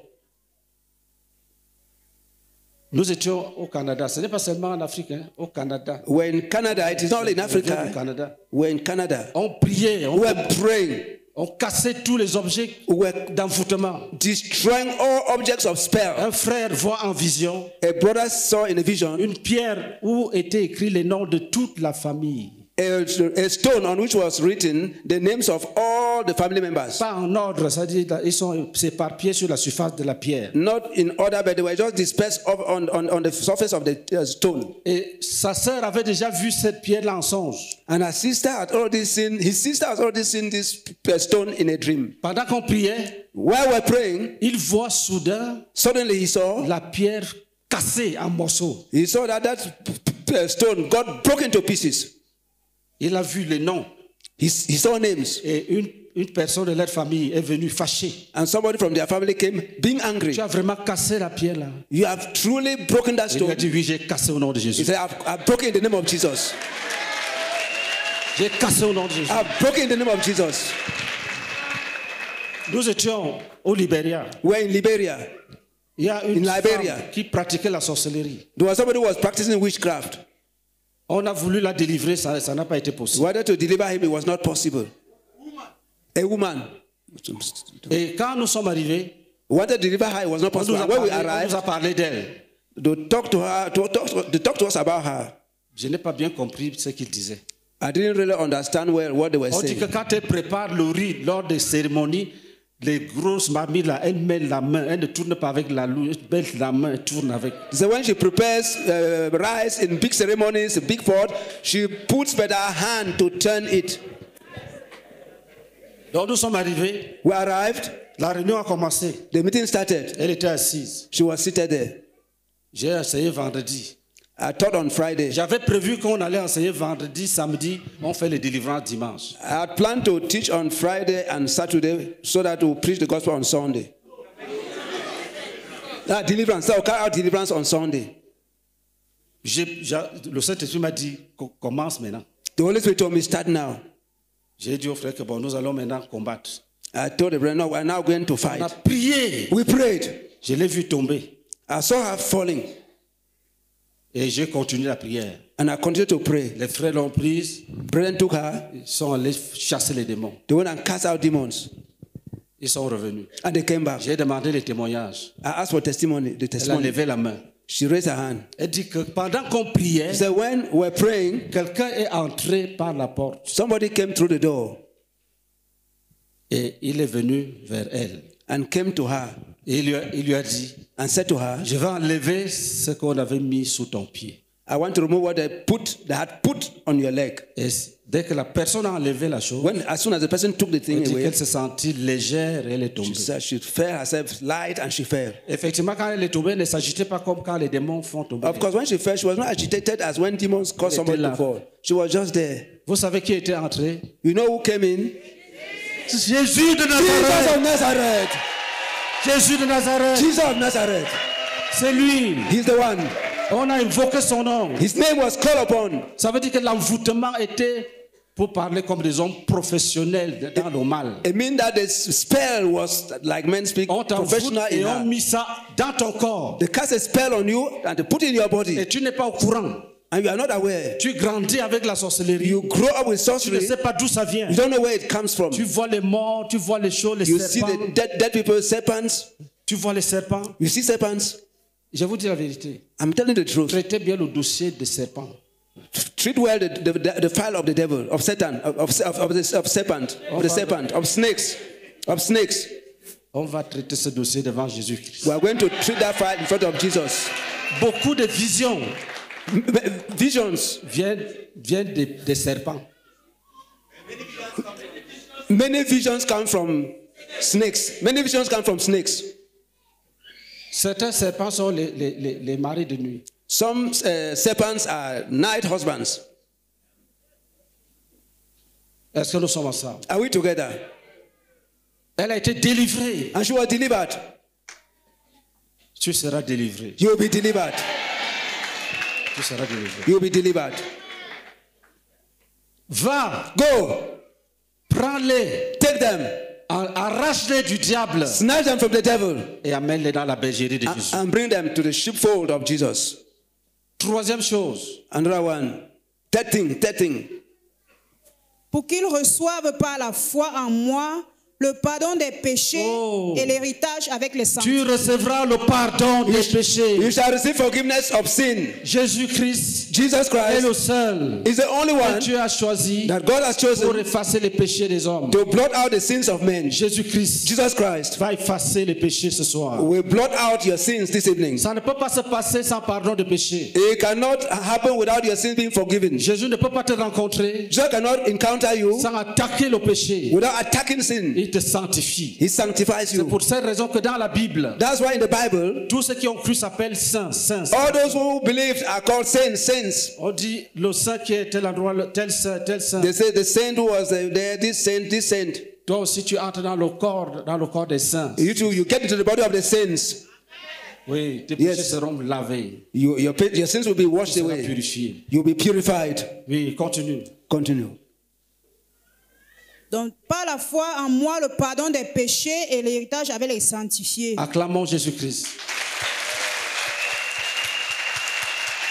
Nous étions au Canada. Ce n'est pas seulement en Afrique, hein, au Canada. We're in Canada. It is not in Au Africa. Canada. We're in Canada. On priait, on We're praying. ont cassé tous les objets were d'envoûtement. destroying all objects of spell. Un frère voit en vision A brother saw in a vision une pierre où étaient écrits les noms de toute la famille. a stone on which was written the names of all the family members. Pas en ordre, c'est-à-dire ils sont éparpillés sur la surface de la pierre. Not in order, but they were just dispersed on the surface of the stone. Et sa sœur avait déjà vu cette pierre-là en songe. And his sister had already seen this stone in a dream. Pendant qu'on priait, While we're praying, il voit soudain suddenly he saw la pierre cassée en morceaux. that stone got broken to pieces. Il a vu les noms. He saw names. Et une personne de leur famille est venue fâchée. And somebody from their family came being angry. Tu as vraiment cassé la pierre là. You have truly broken that Il lui a stone. dit oui, j'ai cassé au nom de He Jésus. said, I've broken in the name of Jesus. J'ai cassé au nom de Jésus. I've broken in the name of Jesus. Nous étions au Libéria. We're in Liberia. Il y a une In Liberia. femme qui pratiquait la sorcellerie. There was somebody who was practicing witchcraft. On a voulu la délivrer, ça n'a pas été We possible. wanted to deliver him, it was not possible. A woman. Et quand nous sommes arrivés, We wanted to deliver her, it was not on possible. nous a And when we parlé, on nous arrived, a parlé d'elle. they talked to her, they talked to us about her. Je n'ai pas bien compris ce qu'il disait. I didn't really understand well what they were On dit saying. que quand elle prépare le riz lors des cérémonies, les grosses mamies là, elle met la main, elle ne tourne pas avec la louche, elle met la main, elle tourne avec. So when she prepares rice in big ceremonies, a big pot, she puts with her hand to turn it. Donc nous sommes arrivés, We arrived, la réunion a commencé, the meeting started. elle était assise. She was seated there. J'ai essayé vendredi. I taught on Friday. J'avais prévu qu'on allait enseigner vendredi, samedi, on fait les délivrances dimanche. I had planned to teach on Friday and Saturday so that we'll preach the gospel on Sunday. Deliverance. So I'll carry out deliverance on Sunday. Le Saint-Esprit m'a dit qu'on commence maintenant. The Holy Spirit told me, start now. J'ai dit au frère que bon, nous allons maintenant combattre. I told the brother, no, we're now going to On a fight. prié. We prayed. Je l'ai vu tomber. I saw her falling. Et j'ai continué la prière. And I continued to pray. Les frères l'ont prise. Brethren took her. Ils sont allés chasser les démons. They went and cast out demons. Ils sont revenus. And they came back. J'ai demandé les témoignages. I asked for testimony. The Elle a testimony. levé la main. She raised her hand. Elle dit que pendant qu'on priait, She said, when we're praying, quelqu'un est entré par la porte somebody came through the door et il est venu vers elle. and came to her Et il lui a dit, and said to her, je vais enlever ce qu'on avait mis sous ton pied. I want to remove what they had put on your leg. Et dès que la personne a enlevé la chose, As soon as the person took the elle thing dit away, qu'elle se sentit légère et elle est she tombée. said she felt herself light and she fell. Effectivement, quand elle est tombée, elle ne s'agitait pas comme quand les démons font tomber. Of course, when she fell, she was not agitated as when demons cause somebody to fall. She was just there. Vous savez qui était entré? You know who came in? Jésus de Jesus Nazareth. of Nazareth. Jésus de Nazareth. Jesus of Nazareth. C'est lui. He's the one. On a invoqué son nom. His name was called upon. Ça veut dire que l'envoûtement était pour parler comme des hommes professionnels dans le mal. It means that the spell was like men speak On t'envoûte professional et in on her. mis ça dans ton corps. They cast a spell on you and they put it in your Et body. tu n'es pas au courant. And you are not aware. Tu grandis avec la sorcellerie. You grow up with Tu ne sorcery. sais pas d'où ça vient. You don't know where it comes from. Tu vois les morts, tu vois les choses, les You see serpents. the dead people, serpents. Tu vois les serpents. You see serpents. Je vous dis la vérité. I'm telling the truth. Traitez bien le dossier des serpents. Treat well the file of the devil, of Satan, of serpent, of the serpent, of snakes. On va traiter ce dossier devant Jésus-Christ. We are going to treat that file in front of Jesus. Beaucoup de visions Visions. viennent des serpents. Many visions come from snakes. Many visions come from snakes. Certains serpents sont les maris de nuit. Some serpents are night husbands. Est-ce que nous sommes ensemble? Are we together? Elle a été délivrée. And she was delivered. Tu seras délivré. You will be delivered. Tu seras délivré. You will be delivered. Va, Go. prends-les, Take them. arrache-les du diable Snatch them from the devil. et amène-les dans la bergerie de Jésus. And bring them to the sheepfold of Jesus. Troisième chose, Another one. Third thing. pour qu'ils reçoivent par la foi en moi le pardon des péchés et l'héritage avec les saints. Tu recevras le pardon des péchés. You shall receive forgiveness of sin. Jésus-Christ Jesus est Christ le seul is the only que one Dieu a choisi that God has pour chosen effacer les péchés des hommes. to blot out the sins of men. Jésus-Christ Jesus Christ va effacer les péchés ce soir. will blot out your sins this evening. Ça ne peut pas se passer sans pardon de péché. It cannot happen without your sins being forgiven. Jésus ne peut pas te rencontrer Jesus cannot encounter you sans attaquer le péché. without attacking sin. Il te sanctifie. He sanctifies C'est you. pour cette raison que dans la Bible, That's why in the Bible, tous ceux qui ont cru s'appellent saints. Saints. all those who believed are called saints. On dit le saint qui est tel endroit, tel saint, tel saint. They say the saint who was there, this saint. Toi aussi tu entres dans le corps des saints. You too, you get into the body of the saints. Oui, tes Yes. péchés seront lavés, Your sins will be washed seront away. purifiés. You'll be purified. Oui, continue. Continue. Donc, par la foi en moi, le pardon des péchés et l'héritage avec les sanctifiés. Acclamons Jésus-Christ.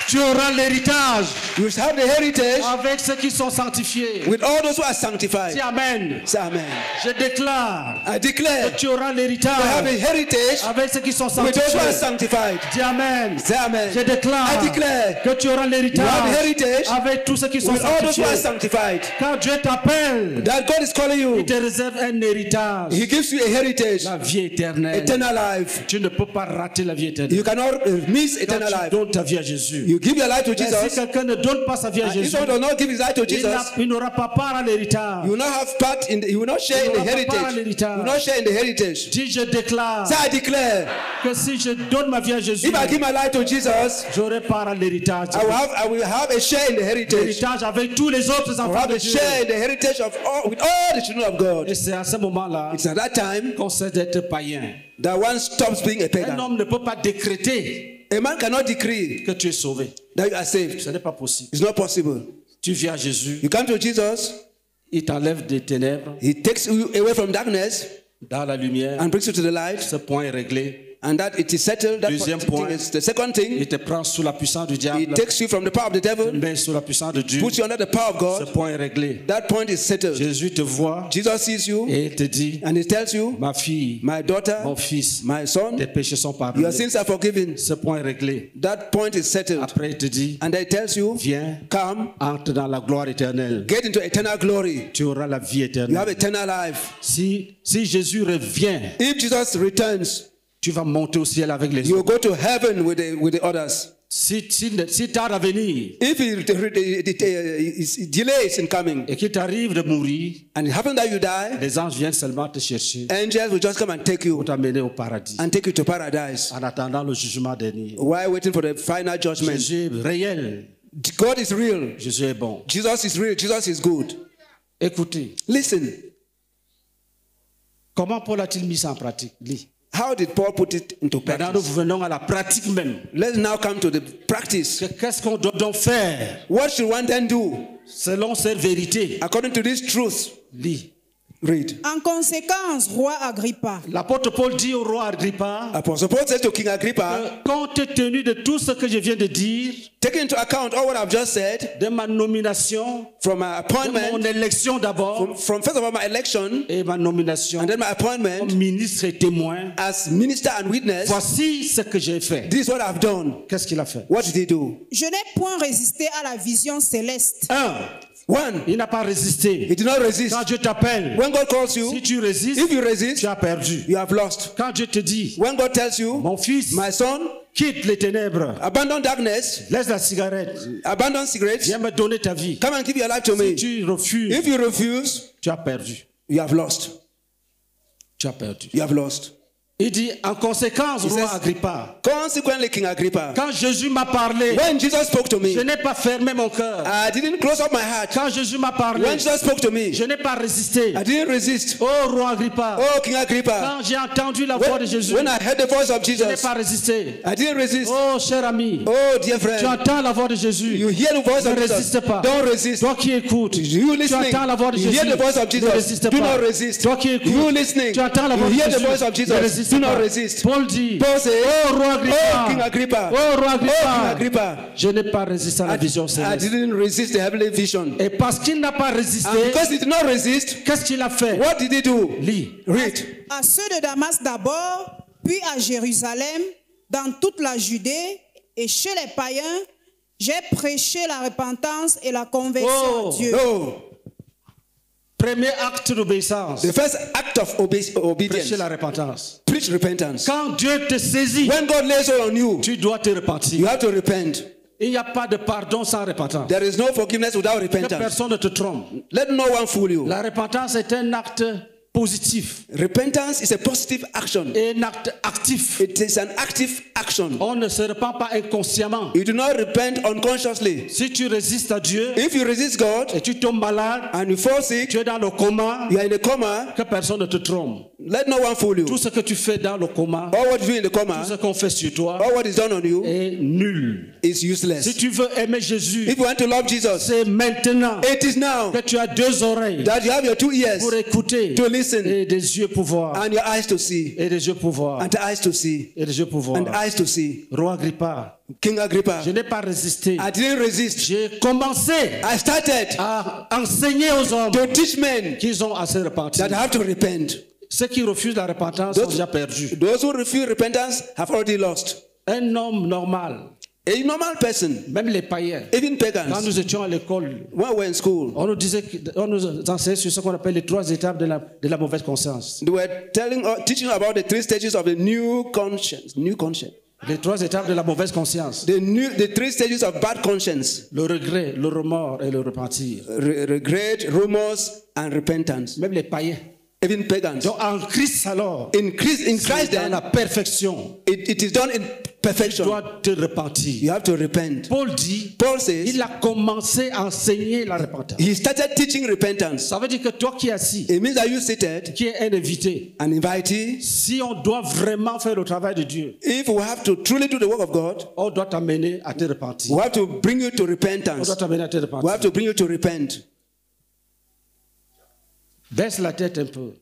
Tu auras l'héritage You shall have the heritage avec ceux qui sont sanctifiés. with all those who are Dis sanctified. Amen. Say amen. Je déclare I declare que tu auras to have a l'héritage heritage avec ceux qui sont with those who are sanctifiés. sanctified. Dis Amen. Say amen. Je déclare I declare que tu auras you have l'héritage heritage avec tous ceux qui sont with all those who are sanctifiés. sanctified. Quand Dieu t'appelle, That God is calling you. il te réserve un héritage, He gives you a heritage, la vie éternelle. eternal life. Tu ne peux pas rater la vie éternelle. You cannot miss Quand eternal tu life. donnes ta vie à Jésus. You give your life to Mais si Jesus. quelqu'un ne donne pas sa vie à If Jésus, someone does not give his life to Jesus, il n'aura pas part à l'héritage. you will not have part in you will not share in the n'aura pas part à heritage. l'héritage. You will not share in the heritage. Dis, je déclare So I declare, que si je donne ma vie à Jésus, if I give my life to Jesus, j'aurai part à l'héritage. I will have a share in the heritage. L'héritage avec tous les autres I will enfants have de a Dieu. share in the heritage of with all the children of God. Et c'est à ce moment-là It's at that time qu'on cesse d'être païen. that one stops being a Un pagan. homme ne peut pas décréter A man cannot decree que tu es sauvé. that you are saved. Ce n'est pas possible. It's not possible. Tu viens à Jésus, You come to Jesus, il t'enlève des ténèbres He takes you away from darkness dans la lumière. and brings you to the light, Ce point est réglé. and that it is settled. That Deuxième thing point. is the second thing. Il te prend sous la puissance du He diable, takes you from the power of the devil, mais sous la puissance de Dieu. puts you under the power of Ce God. point est réglé. That point is settled. Jésus te voit Jesus sees you et il te dit, and He tells you, ma fille, my daughter, mon fils, my son, tes péchés sont pardonnés. your sins are forgiven. Ce point est réglé. That point is settled. Après, il te dit, And He tells you, viens, come, entre dans la gloire éternelle. get into eternal glory. Tu auras la vie You have éternelle. eternal life. Si Jésus revient, If Jesus returns, tu vas monter au ciel avec les you autres. will go to heaven with the others. Si tarde à venir If he delays in coming, et qu'il t'arrive de mourir, and it happens that you die, les anges viennent seulement te chercher angels will just come and take you pour t'amener au paradis. and take you to paradise En attendant le jugement dernier. while waiting for the final judgment. Jésus est réel. God is real. Jésus est bon. Jesus is real. Jesus is good. Écoutez, Listen, comment Paul a-t-il mis ça en pratique? Lis. how did Paul put it into Maintenant, nous practice? venons à la pratique même. Let's now come to the practice. Qu'est-ce qu'on doit donc faire What should one then do selon cette vérité? according to this truth? Lis. Read. En conséquence, roi Agrippa, L'apôtre Paul dit au roi Agrippa, Apostle Paul says to King Agrippa, compte tenu de tout ce que je viens de dire, taking into account all what I've just said, de ma nomination, from my de mon appointment, élection d'abord, from first of all my election, et ma nomination and then my comme appointment ministre et témoin, as minister and witness, voici ce que j'ai fait. this is what I've done. Qu'est-ce qu'il a fait? What did he do? je n'ai point résisté à la vision céleste. One, Il n'a pas résisté. he did not resist. Quand Dieu t'appelle, When God calls si you, tu résistes, if you resist, tu as perdu. you have lost. Quand Dieu te dit, When God tells you, mon fils, my son, quitte les ténèbres, abandon darkness, laisse la cigarette, abandon cigarettes, viens me donner ta vie. come and give your life to Si me. tu refuses, If you refuse, tu as perdu. you have lost. Tu as perdu. You have lost. Il dit, en conséquence, roi says- Agrippa, Consequently, King Agrippa, quand Jésus m'a parlé, when Jesus spoke to me, je n'ai pas fermé mon cœur. I didn't close up my heart. Quand Jésus m'a parlé, When Jesus spoke to me, je n'ai pas résisté. I didn't resist. Oh, roi Agrippa, Oh, King Agrippa, quand j'ai entendu la voix de Jésus, when I heard the voice of je n'ai Jesus, pas résisté. I didn't resist. Oh, cher ami, Oh, dear tu friend, entends la voix de Jésus. you hear the voice Ne of Jesus. résiste pas. Don't resist. Toi qui écoutes, You tu listening, entends la voix de you Jésus. hear the voice of Ne Jesus. résiste Do pas. not resist. Toi qui écoutes, You listening, tu entends la voix you de hear the Jésus. voice of Ne Jesus. résiste résistez Do not pas. resist. Paul dit, Paul says, oh roi Oh King Agrippa, Agrippa, oh roi oh King Agrippa, Agrippa, je n'ai pas résisté à la vision I céleste. didn't resist the heavenly vision. Et parce qu'il n'a pas résisté, And because he did not resist, qu'est-ce qu'il a fait? what did he do? Lis. Read. À ceux de Damas d'abord, puis à Jérusalem, dans toute la Judée et chez les païens, j'ai prêché la repentance et la conversion à Dieu. No. Premier acte d'obéissance, The first act of obedience, prêcher la repentance. preach repentance. Quand Dieu te saisit, When God lays hold on you, tu dois te you repentir. have to repent. Il n'y a pas de pardon sans repentance. There is no forgiveness without Que repentance. personne ne te trompe. Let no one fool you. La repentance est un acte positif Repentance is a positive action. et un acte actif. It is an active action. On ne se repent pas inconsciemment. You do not repent unconsciously. Si tu résistes à Dieu If you resist God et tu tombes malade, and you fall sick, tu es dans le coma, you are in a coma, que personne ne te trompe. let no one fool you. Tout ce que tu fais dans le coma, All what you do in the tout coma, ce qu'on fait sur toi all what is done on you est nul. is Si useless. tu veux aimer Jésus, If you want to love Jesus, c'est maintenant it is now que tu as deux oreilles that you have your 2 ears pour écouter to listen et des yeux pour voir and your eyes to see et des yeux pour voir and eyes to see et des yeux pour and voir. eyes to see. Roi Agrippa, King Agrippa, je n'ai pas résisté. I didn't resist. J'ai commencé I started à enseigner aux hommes to teach men qu'ils ont à se repentir. that have to repent. Ceux qui refusent la repentance sont déjà perdus. Those who refuse repentance have already lost. Un homme normal, A normal person, même les païens, even quand pagans, nous étions à l'école, when we're in school, on nous disait, on nous enseignait sur ce qu'on appelle les 3 étapes de la mauvaise conscience. they were teaching about the 3 stages of the new conscience. Les 3 étapes de la mauvaise conscience. The 3 stages of bad conscience: Le regret, le remords et le repentir. regret, remorse, and repentance. Même les païens. Even pagans. Donc en Christ alors, In Christ c'est dans then, la perfection. it is done in Tu perfection. dois te repentir. You have to repent. Paul dit, Paul says il a commencé à enseigner la repentance. he started teaching repentance. Ça veut dire que toi qui es assis, It means that you seated, qui es un invité, an invitee. si on doit vraiment faire le travail de Dieu, If we have to truly do the work of God, on doit t'amener à te repentir. we have to bring you to On repentance. doit t'amener à te We have repentir. to bring you to repent. Baisse la tête un peu.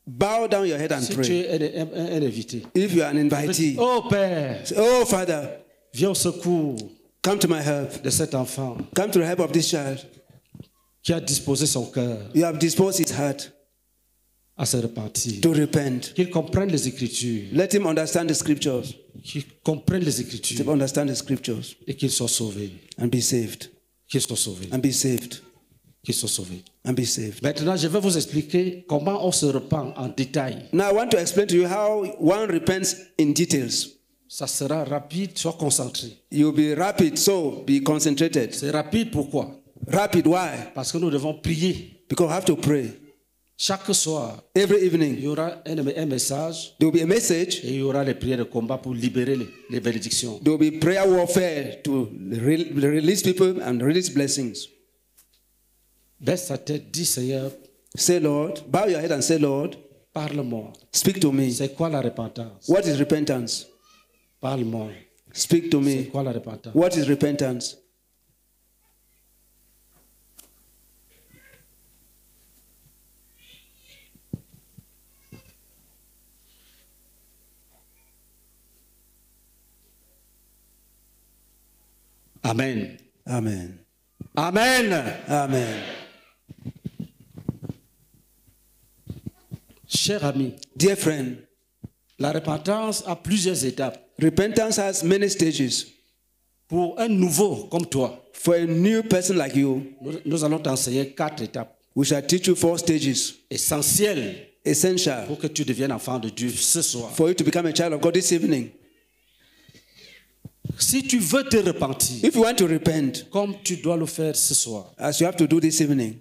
Bow down your head and Si tu pray. es un invité. If you are an invitee, Oh Père, oh Father, viens au secours come to my help. de cet enfant Come to the help of this child. qui a disposé son cœur You have disposed his heart à se repentir. to repent. Qu'il comprenne les Écritures. Let him understand the scriptures. Qu'il comprenne les Let him Écritures understand the scriptures et qu'il soit sauvé. and be saved. Qu'il soit sauvé. And be saved. Qu'il soit sauvé. And be saved. Maintenant, je vais vous expliquer comment on se repent en détail. Now I want to explain to you how one repents in details. Ça sera rapide, sois concentré. You'll be rapid, so be concentrated. C'est rapide pourquoi? Rapid, why? Parce que nous devons prier. Because I have to pray. Chaque soir, Every il evening, y aura un message there will be a message. et il y aura les prières de combat pour libérer les bénédictions. There will be prayer warfare to release people and release blessings. Baisse ta tête, dis Seigneur, Say, Lord, bow your head and say, Lord, parle-moi. speak to me. C'est quoi la repentance? What is repentance? Parle-moi. Speak to C'est me. quoi la repentance? What is repentance? Amen. Amen. Amen. Amen. Cher ami, Dear friend, la repentance a plusieurs étapes. repentance has many stages. Pour un nouveau comme toi, For a new person like you, nous allons t'enseigner 4 étapes we shall teach you 4 stages, essentielles essential pour que tu deviennes enfant de Dieu ce soir. for you to become a child of God this evening. Si tu veux te repentir, If you want to repent, comme tu dois le faire ce soir, as you have to do this evening,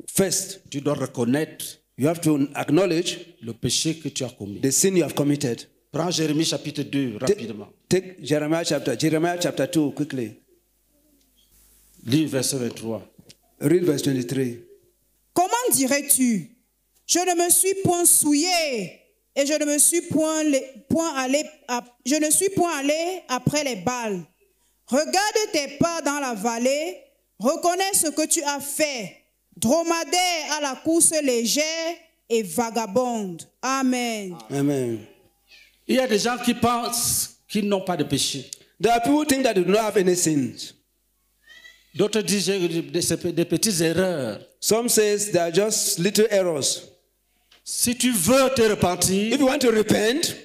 first, tu dois reconnaître you have to acknowledge le péché que tu as commis. the sin you have committed. Prends Jérémie chapitre 2 rapidement. Take Jeremiah chapter 2 quickly. Lis verset 23. Read verse 23. Comment dirais-tu, je ne me suis point souillé et je ne suis point allé après les Baals. Regarde tes pas dans la vallée, reconnais ce que tu as fait, dromadaire à la course légère et vagabonde. Amen. Amen. Il y a des gens qui pensent qu'ils n'ont pas de péché. There are people who think that they do not have any sins. D'autres disent j'ai des petites erreurs. Some says they are just little errors. Si tu veux te repentir, If you want to repent,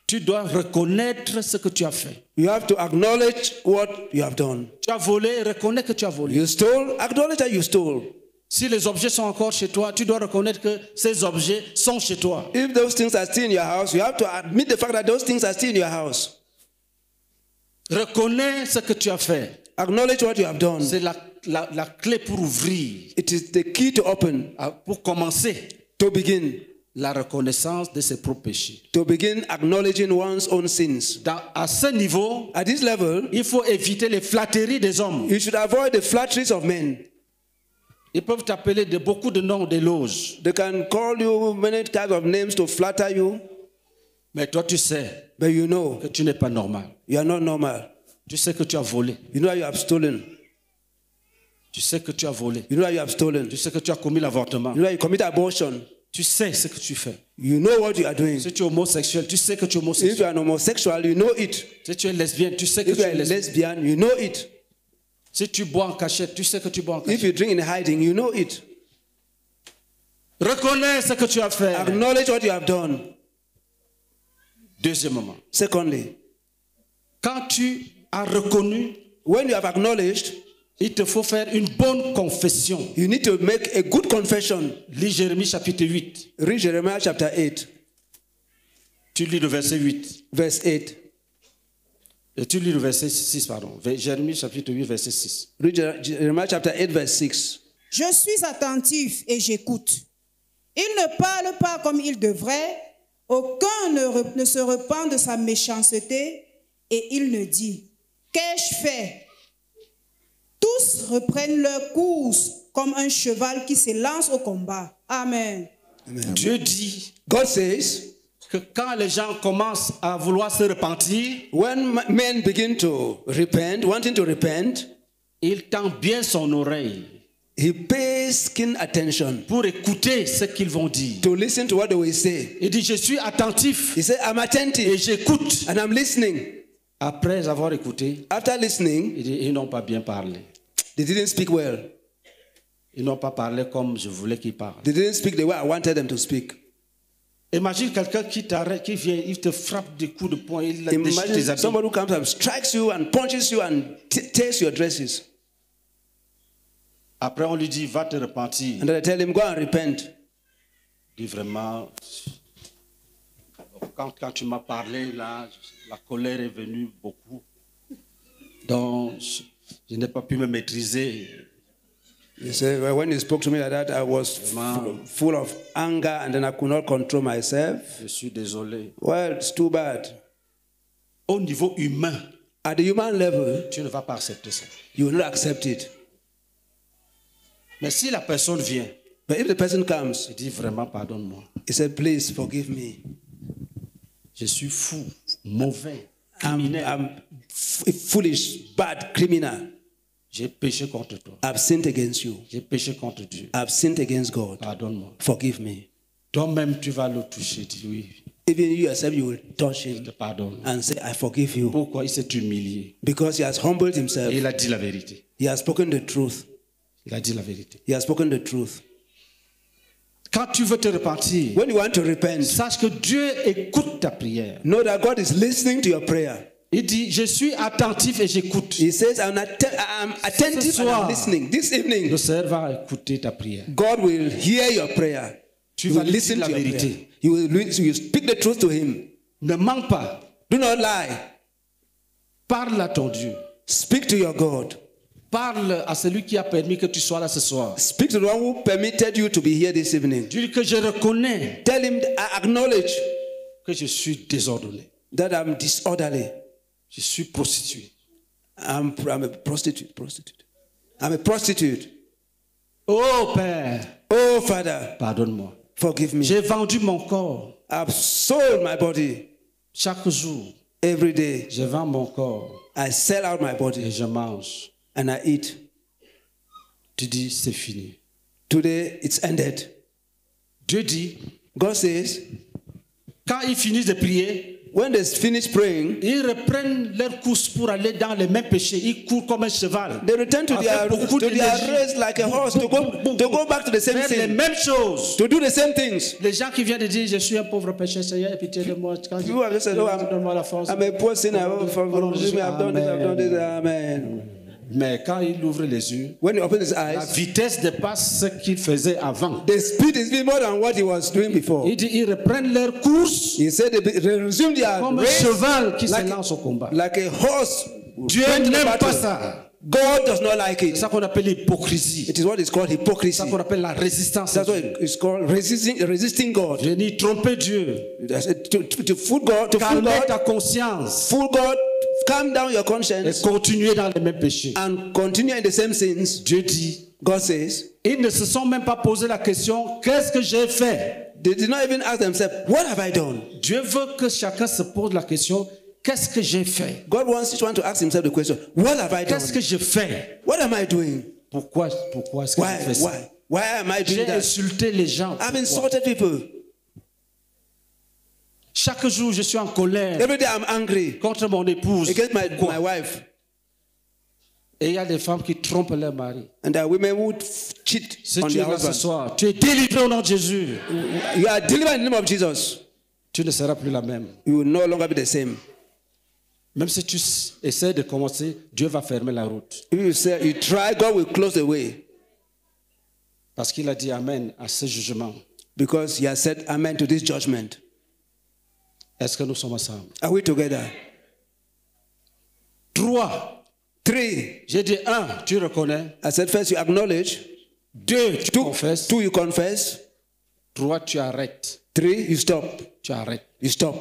tu dois reconnaître ce que tu as fait. you have to acknowledge what you have done. Tu as volé, reconnais que tu as volé. You stole, acknowledge that you stole. Si les objets sont encore chez toi, tu dois reconnaître que ces objets sont chez toi. If those things are still in your house, you have to admit the fact that those things are still in your house. Reconnais ce que tu as fait. Acknowledge what you have done. C'est la clé pour ouvrir, It is the key to open, pour commencer to begin, la reconnaissance de ses propres péchés. to begin acknowledging one's own sins. À ce niveau, At this level, il faut éviter les flatteries des hommes. you should avoid the flatteries of men. Ils peuvent t'appeler de beaucoup de noms d'éloges. They can call you many kinds of names to flatter you, Mais toi, tu sais but you know que tu n'es pas normal. you are not normal. Tu sais que tu as volé. You know that you have stolen. Tu sais que tu as volé. You know that you have stolen. Tu sais que tu as commis l'avortement. You know that you commit abortion. Tu sais ce que tu fais. You know what you are doing. Si tu es homosexuel, tu sais que tu es If you homosexuel. are an homosexual, you know it. Si tu es lesbienne, tu sais que If tu you es are a lesbienne. lesbian, you know it. Si tu bois en cachette, tu sais que tu bois en If cachette. you drink in hiding, you know it. Reconnais ce que tu as fait. Acknowledge what you have done. Deuxièmement, Secondly, quand tu as reconnu, when you have acknowledged, il te faut faire une bonne confession. you need to make a good confession. Lis Jérémie chapitre 8. Read Jeremiah chapter 8, Tu lis le verset 8. verse 8. Et tu lis le verset 6, pardon. Jérémie chapitre 8, verset 6. Read Jeremiah chapter 8, verse 6. Je suis attentif et j'écoute. Il ne parle pas comme il devrait. Aucun ne se repent de sa méchanceté et il ne dit, qu'ai-je fait? Tous reprennent leur course comme un cheval qui se lance au combat. Amen. Dieu dit God says, que quand les gens commencent à vouloir se repentir, when men begin to repent, wanting to repent, il tend bien son oreille he pays keen attention pour écouter ce qu'ils vont dire. to listen to what they will say. Il dit, je suis attentif He said, I'm et attentive j'écoute. and I'm listening. Après avoir écouté, After listening, il dit, ils n'ont pas bien parlé. they didn't speak well. Ils n'ont pas parlé comme je voulais qu'ils parlent. They didn't speak the way I wanted them to speak. Imagine quelqu'un qui t'arrête, qui vient, il te frappe des coups de poing, il déchire tes Imagine habits. somebody who comes and strikes you and punches you and tears your dresses. Après, on lui dit, va te repentir. And then I tell him, go and repent. Il dit vraiment, quand tu m'as parlé, là, la colère est venue beaucoup. Donc, je n'ai pas pu me maîtriser. He said, well, when he spoke to me like that, I was full of anger and then I could not control myself. Je suis désolé. Well, it's too bad. Au niveau humain, At the human level, tu ne vas pas accepter ça. you will not accept it. Mais si la personne vient, But if the person comes, il dit vraiment, pardonne-moi. he said, please forgive me. Je suis fou, mauvais, I'm criminel. foolish, bad, criminal. J'ai péché contre toi. I've sinned against you. J'ai péché contre Dieu. I've sinned against God. Pardonne-moi. Forgive me. Toi-même, tu vas le toucher. Dis oui, Even you yourself, you will touch je him te pardonne. and say, I forgive you. Pourquoi il s'est humilié? Because he has humbled himself. Et il a dit la vérité. He has spoken the truth. Il a dit la vérité. He has spoken the truth. Quand tu veux te repentir, When you want to repent, sache que Dieu écoute ta prière. know that God is listening to your prayer. Il dit, je suis attentif et j'écoute. He says, I'm attentive and soir, I'm listening. This evening, Le Seigneur va écouter ta prière. God will hear your prayer. Tu You vas will lui listen dire to la your prayer. vérité. You will speak the truth to him. Ne mens pas. Do not lie. Parle à ton Dieu. Speak to your God. Parle à celui qui a permis que tu sois là ce soir. Speak to the one who permitted you to be here this evening. Dis que je reconnais Tell him, I acknowledge que je suis désordonné. that I'm disorderly. Je suis prostitué. I'm a prostitute. I'm a prostitute. Oh Père, Oh, Father, pardonne-moi. forgive me. J'ai vendu mon corps. I've sold my body Chaque jour, every day. je vends mon corps I sell out my et body je mange. and I eat. Tu dis, c'est fini. Today, it's ended. Dieu dit, God says, quand ils finissent de prier, when they finish praying, ils reprennent leur course pour aller dans les mêmes péchés. Ils courent comme un cheval. they return to Avec their beaucoup d'énergie. race like a horse to go back to the same Faire les sin, mêmes choses. to do the same things. Les gens qui viennent de dire, je suis un pauvre pécheur, Seigneur, aie pitié de moi. Quand You have just said, oh, donne-moi la force. I'm a poor sinner. Oh, forgive me. I've done this. Amen. Mais quand il ouvre les yeux, When he opens his la eyes, vitesse dépasse ce qu'il faisait avant. the speed is even more than what he was doing before. Il dit, ils reprennent leur course He said they resume their comme un race cheval qui se like, lance au combat. like a horse. Dieu going to the n'aime pas battle. ça. God does not like C'est it. ça qu'on appelle l'hypocrisie. It is what is called C'est hypocrisy. ça qu'on appelle la résistance. That's what it's called resisting God. Venir tromper Dieu. To fool God, Calmer ta conscience fool God, calm down your et conscience continuer dans les mêmes péchés. and continue in the same sins. Dieu dit, God says, ils ne se sont même pas posé la question, qu'est-ce que j'ai fait? they did not even ask themselves, what have I done? Dieu veut que chacun se pose la question, qu'est-ce que j'ai fait? God wants each one to ask himself the question, what have I done? Qu'est-ce que je fais? What am I doing? Pourquoi est-ce que Why? je fais ça? Why am I doing J'ai that? insulté les gens. I've Pourquoi? insulted people. Chaque jour, je suis en colère Every day I'm angry contre mon épouse. against my Pourquoi? wife. Et il y a des femmes qui trompent leur mari. And there are women who cheat Si on tu es their là ce husband. soir, tu es délivré au nom de Jésus. You are delivered in the name of Jesus. Tu ne seras plus la même. You will no longer be the same. Même si tu essaies de commencer, Dieu va fermer la route. If you say you try, God will close the way Parce qu'il a dit Amen à ce jugement. because He has said amen to this judgment. Est-ce que nous sommes ensemble? Are we together? 3. 3. J'ai dit 1, tu reconnais. I said first you acknowledge. 2, tu 2, confesses. 2 you confess. 3, tu arrêtes. 3 you stop. Tu arrêtes. You stop.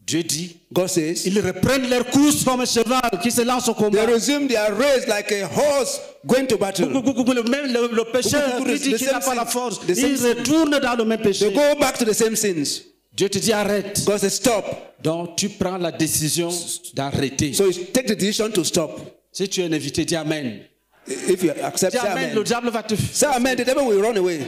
Dieu dit, God says ils reprennent leur course comme un cheval qui se lance au they combat. resume their race like a horse going to battle. Même le pécheur qui dit qu'il n'a pas la force, il retourne dans le même They péché. go back to the same sins. Dieu te dit arrête. God says stop. Donc tu prends la décision d'arrêter. So you take the decision to stop. Si tu es un invité, dis Amen. If you accept, Dis say Amen, le amen. diable va te... Say amen, the devil will run away.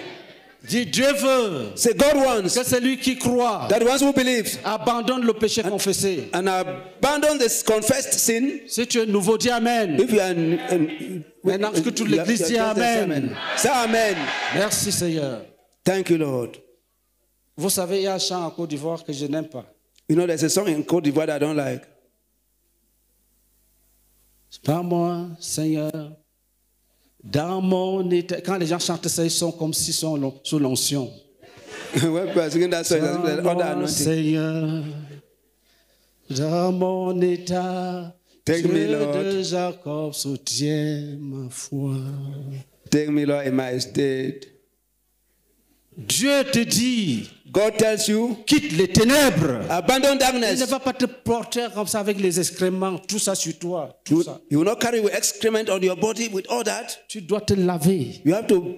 Dis Dieu veut Say God wants que celui qui croit that the ones who believe abandonne le péché confessé. and abandon this confessed sin. Si tu es nouveau, dis Amen. If you are Maintenant que toute l'église dit Amen. Say amen. Merci Seigneur. Thank you, Lord. Vous savez, il y a un chant en Côte d'Ivoire que je n'aime pas. You know, there's a song in Côte d'Ivoire that I don't like. C'est pas moi, Seigneur. Dans mon état. Quand les gens chantent ça, ils sont comme s'ils sont sous l'onction. When people are singing that song, Dans there's other mon anointing. Seigneur, dans mon état, Take me, Dieu Lord. de Jacob soutient ma foi. Take me, Lord, in my state. Dieu te dit, God tells you, quitte les ténèbres. abandon Il darkness. ne va pas te porter comme ça avec les excréments, tout ça sur toi. Tout ça. You will not carry with excrement on your body with all that. Tu dois te laver. You have to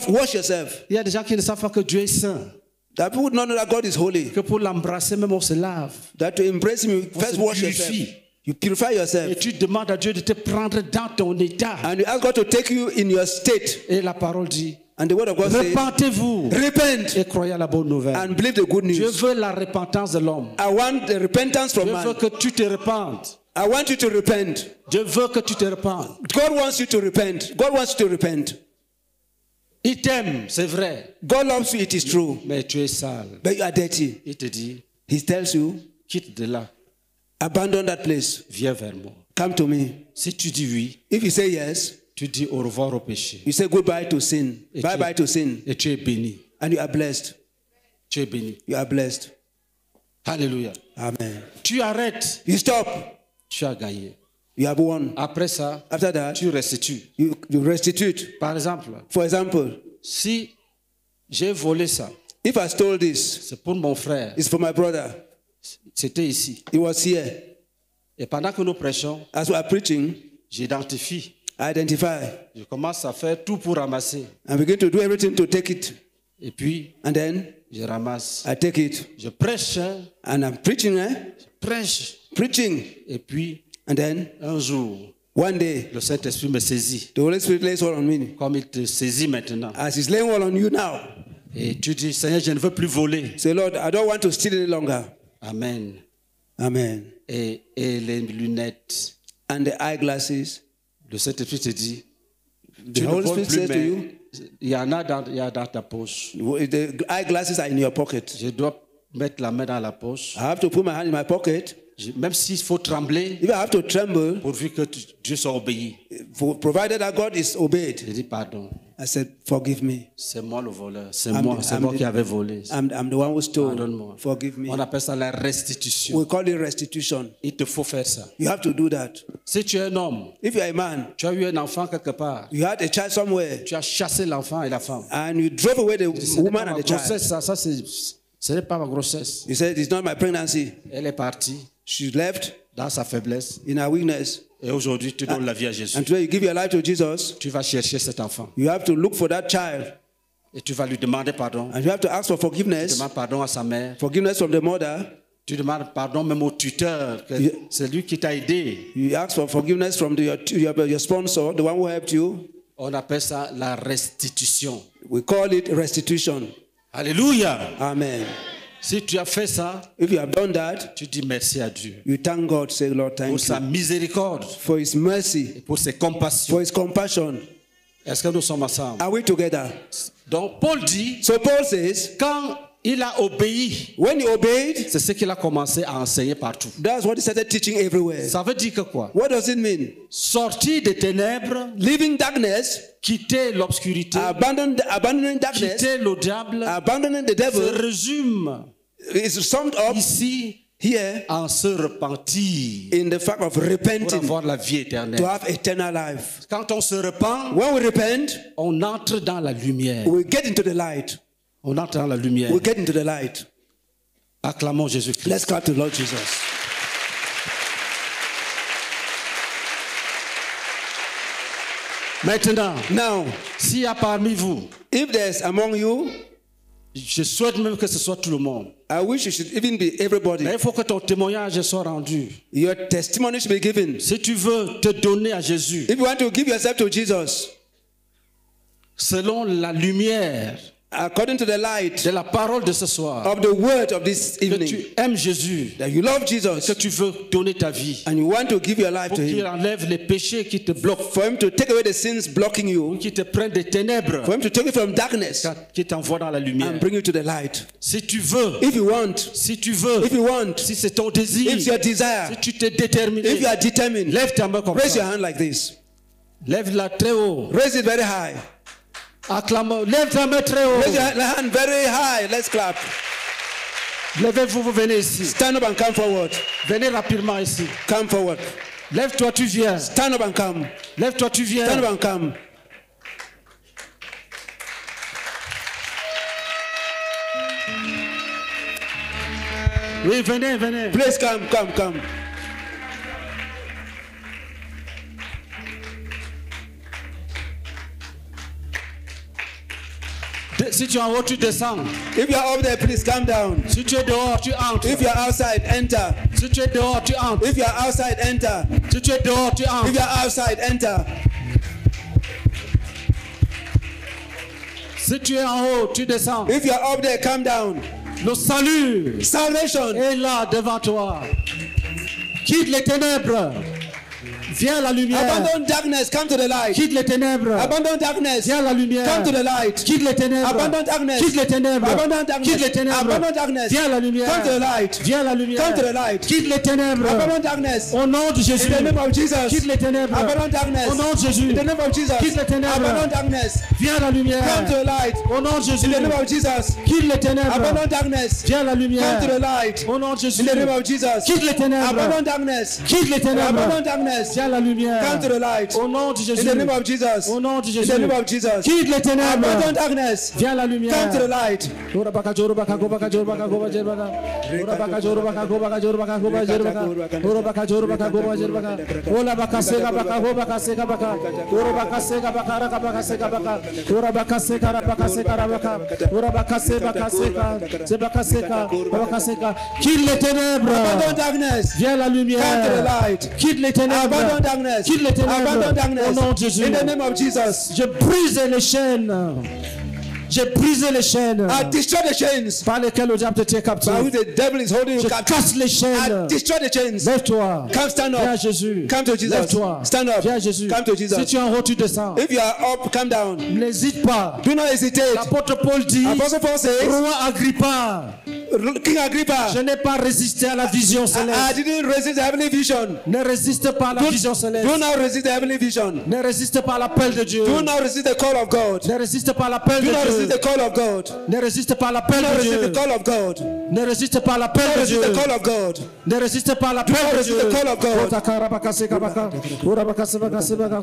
wash yourself. Il y a des gens qui ne savent pas que Dieu est saint. That people would not know that God is holy. Que pour l'embrasser, même on se lave. That to embrace Him, you first se wash purifie. yourself. You purify Et yourself. tu demandes à Dieu de te prendre dans ton état. And you ask God to take you in your state. Et la parole dit, And the word of God says, repentez-vous repent et croyez à la bonne nouvelle. and believe the good Dieu news. veut la repentance de l'homme. I want the repentance from Dieu veut man. que tu te repentes. I want you to repent. Dieu veut que tu te repentes. God wants you to repent. God wants you to repent. Il t'aime, c'est vrai, God loves you, it is true. mais tu es sale. But you are dirty. Il te dit, He tells you, quitte de là, abandon that place. viens vers moi. Come to me. Si tu dis oui, If you say yes, tu dis au revoir au péché. you say goodbye to sin. Et Bye bye to sin. Et tu es béni. And you are blessed. Tu es béni. You are blessed. Alléluia. Amen. Tu arrêtes, You stop. tu as gagné. You have won. Après ça, After that, tu restitues. you restitute. Par exemple, For example, si j'ai volé ça, if I stole this, c'est pour mon frère, it's for my brother. c'était ici. He was here. Et pendant que nous prêchons, As we are preaching, j'identifie. I identify Je commence à faire tout pour ramasser. and begin to do everything to take it. Et puis, And then je ramasse. I take it. Je prêche, And I'm preaching, prêche. preaching. Et puis, And then un jour, one day, le Saint-Esprit me saisit, the Holy Spirit lays hold on me. comme il te saisit maintenant. As He's laying hold on you now, Et tu dis, Seigneur, je ne veux plus voler. say, Lord, I don't want to steal any longer. Amen. Amen. Et les lunettes. And the eyeglasses. Le Saint-Esprit te dit, The Holy Spirit says to you, il y en a dans ta poche. the eyeglasses are in your pocket. Je dois mettre la main dans la poche. I have to put my hand in my pocket. Même s'il faut trembler, If I have to tremble, pourvu que Dieu soit obéi. provided that God is obeyed. Je dis pardon. I said, forgive me. C'est moi le voleur. C'est I'm moi the- qui avais volé. I'm the one who stole. Pardonne-moi. Forgive me. On appelle ça la restitution. We call it restitution. Il te faut faire ça. You have to do that. Si tu es un homme, If you're a man, tu as eu un enfant quelque part, you had a child somewhere, tu as chassé l'enfant et la femme. and you drove away the Ce n'est pas woman ma and the child. grossesse, ça ce n'est pas ma grossesse. You said, it's not my pregnancy. Elle est partie She left dans sa faiblesse. in her weakness. Et aujourd'hui, tu donnes la vie à Jésus. And today you give your life to Jesus. Tu vas chercher cet enfant. You have to look for that child. Et tu vas lui demander pardon. And you have to ask for Tu forgiveness. demandes pardon à sa mère. Forgiveness from the mother. Tu demandes pardon même au tuteur. Que Yeah. c'est lui qui t'a aidé. You ask for forgiveness from your sponsor, the one who helped you. On appelle ça la restitution. We call it restitution. Alléluia. Amen. Si tu as fait ça, If you have done that, tu dis merci à Dieu you thank God, say, Lord, pour thank sa you miséricorde, for His mercy, pour ses compassions. for His compassion. Est-ce que nous sommes ensemble? Are we together? Donc Paul dit, So Paul says, quand il a obéi, when he obeyed, c'est ce qu'il a commencé à enseigner partout. that's what he started teaching everywhere. Ça veut dire que quoi? What does it mean? Sortir des ténèbres, Leaving darkness, quitter l'obscurité, abandoning darkness, quitter le diable, abandoning the se devil résume is summed up ici here en se repentir in the fact of pour repenting avoir la vie to éternelle. have eternal life. Quand on se repent, When we repent, on entre dans la lumière. we get into the light. On entre dans la lumière. We get into the light. Acclamons Jésus-Christ. Let's clap to Lord Jesus. Maintenant, Now, s'il y a parmi vous, if there's among you, je souhaite même que ce soit tout le monde. I wish it should even be everybody. Mais il faut que ton témoignage soit rendu. Your testimony should be given. Si tu veux te donner à Jésus, If you want to give yourself to Jesus, selon la lumière according to the light de la parole de ce soir, of the word of this que evening, tu aimes Jésus, that you love que Jesus tu veux donner ta vie, and you want to give your life pour to qu'il Him, enlève les péchés qui te bloquent, for Him to take away the sins blocking you, qui te prennent des ténèbres, for Him to take you from darkness qui t'envoient dans la lumière. and bring you to the light. Si tu veux, If you want, si tu veux, if you want, si c'est ton désir, if it's your desire, si tu t'es déterminé, if you are determined, lève ta main comme raise your ça. hand like this. Lève-la très haut. Raise it very high. Acclame. Lève ta main très haut. Raise your hand very high. Let's clap. Levez-vous, vous venez ici. Stand up and come forward. Venez rapidement ici. Come forward. Lève-toi, tu viens. Stand up and come. Lève-toi, tu viens. Stand up and come. Oui, venez, venez. Please come, come, come. Si tu es en haut, tu descends. If you are up there, please come down. Si tu es dehors, tu entres. If you are outside, enter. Si tu es dehors, tu entres. If you are outside, enter. Si tu es dehors, tu If entres. you are outside, enter. Si tu es en haut, tu descends. If you are up there, come down. Le salut Salvation est là devant toi. Quitte les ténèbres. Viens à la lumière. Abandon darkness, come to the light. Quitte les ténèbres. Abandon darkness, Viens à la lumière. come to the light. Quitte les ténèbres. Abandon darkness. Quitte les ténèbres. Abandon darkness. Quitte les ténèbres. Abandon darkness. Viens à la lumière. Come to the light. Viens à la lumière. Come to the light. Quitte les ténèbres. Abandon darkness. Au nom de Jésus. In the name of Jesus. Quitte les ténèbres. Abandon darkness. Au nom de Jésus. In the name of Jesus. Quitte les ténèbres. Abandon darkness. Viens à la lumière. Come to the light. Au nom de Jésus. In the name of Jesus. Quitte les ténèbres. Abandon darkness. Viens à la lumière. Come to the light. Au nom de Jésus. In the name of Jesus. Quitte les ténèbres. Abandon darkness. Quitte les ténèbres. Abandon darkness. Viens à la lumière. Come to the light. Au nom de Jésus. In the name of Jesus. Au nom de In Jésus. the name of Jesus. Quitte les ténèbres. Abandon darkness. Viens à la lumière. Come to the light. Jorabaka, jorabaka, gobaka, jorabaka, goba, jerbaka. Jorabaka, jorabaka, gobaka, jorabaka, goba, jerbaka. Jorabaka, jorabaka, goba, jerbaka. Olabaka, sega, baka, gobaka, sega, baka. Jorabaka, sega, baka, raka, baka, sega, baka. Jorabaka, sega, rabaka, sega, rabaka. Jorabaka, sega, baka, sega, sebaka, sega, rabaka, sega. Quitte les ténèbres. Abandon darkness. Viens à la lumière. Come to the light. Quitte les ténèbres. Abandon darkness. Quitte les ténèbres. Abandon darkness. Au nom de Jésus. In the name of Jesus. Je brise les chaînes. J'ai brisé les chaînes I destroy the chains par lesquelles le diable te tient by captif. which the devil is holding you Je captive. casse les I chaînes. destroy the chains. Lève-toi. Come, stand Viens à up. Jésus. Come to Jesus. Lève-toi. Stand up. Viens à Jésus. Come to Jesus. Si tu es en haut, tu descends. If you are up, come down. N'hésite pas. Do not hesitate. L'apôtre Paul dit, Apostle Paul says, Roi Agrippa, King Agrippa, je n'ai pas résisté à la vision I céleste. didn't resist the heavenly vision. Ne résiste pas à la vision céleste. Do not resist the heavenly vision. Ne résiste pas à l'appel de Dieu. Do not resist the call of God. Ne résiste pas à l'appel Do de not resist Dieu. the call of God. Ne résiste pas à l'appel Do not de resist Dieu. the call of God. Ne résiste pas à l'appel Do not de resist Dieu. the call of God. Ne résiste pas à l'appel Do not de resist Dieu. the call of God. Otakara bakase kabaka. Ura bakase bakase baka.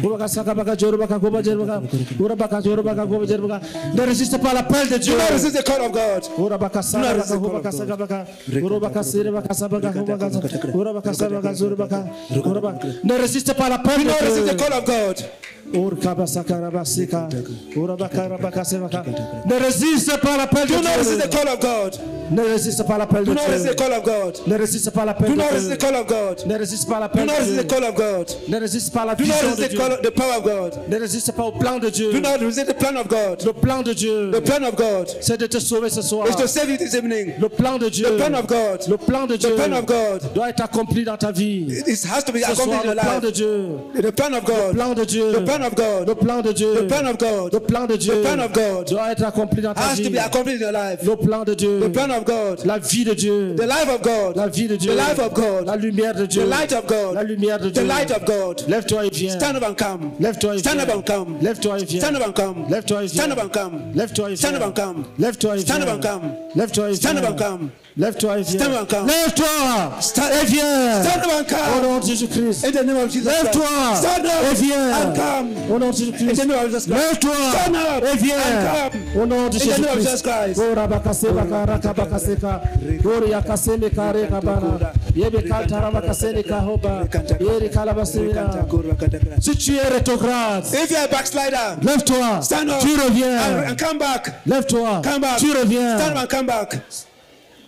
Ura bakase kabaka joru baka goba jeru baka. Ura baka joru baka goba jeru baka. Ne résiste pas à l'appel de Dieu. Do not resist the call of God. Ura bakase Do not baka resist the goba call of bakase God. kabaka. Ura bakase bakase baka goba bakase. Ura bakase baka joru baka. Ura baka. Ne résiste pas à l'appel Do de not resist the Dieu. call of God. Ura bakase kabasika. Ura bakara bakase baka. Ne résiste pas à l'appel de Do not resist the Dieu. call of God. Ne résiste pas à l'appel Do de not resist Dieu. the call of God. Ne résiste pas à l'appel Do de not resist Dieu. the call of God. Ne résiste pas à Do l'appel not de resist Dieu. the call of God. Ne résiste pas à la Do not vision resist de the, Dieu. the power of God. Ne résiste pas au plan de Dieu. Do not resist the plan of God. Le plan de Dieu, The plan of God c'est de te sauver ce soir. is to save you this evening. Le plan de Dieu, The plan of God. le plan de Dieu The plan of God. doit être accompli dans ta vie. It has to be Ce soir, accomplished in le your plan de life. Dieu, The plan of le God. plan de Dieu, The plan of God. le plan de Dieu, The plan of God. le plan de Dieu The plan of God doit être accompli dans ta has to vie. be accomplished in your life. Le plan de Dieu, The plan of God. la vie de Dieu, The life of God. la vie de Dieu, The life of God. la lumière de Dieu, The light of God. la lumière de The Dieu. light of God. Lève-toi et viens. Stand up and come. Lève-toi et Stand viens. up and come. Lève-toi et viens. Stand up and come. Lève-toi et viens. Stand up and come. Lève-toi et viens. Stand up and come. Lève-toi et Stand viens. up and come. Lève-toi et viens. Stand up and come. Lève-toi et viens. Stand up and come. Lève-toi Stand- et viens. Stand up and Au come. nom de Jésus-Christ. In the name of Jesus Christ. Lève-toi Stand up et viens. and come. Au nom de In Jésus-Christ. the name of Jesus Christ. Lève-toi Stand up et viens. and come. Au nom de In the name of Jesus Jésus-Christ. Christ. Ora bakase bakara kabakaseka. Ori yakase mekare kabana. Yebe kaltara bakase ne kahoba. Yeri kalabasemina. Si tu es rétrograde, If you are a backslider, lève-toi. stand up Tu reviens. and come back. Lève-toi. Come back. Tu reviens. Stand up and come back.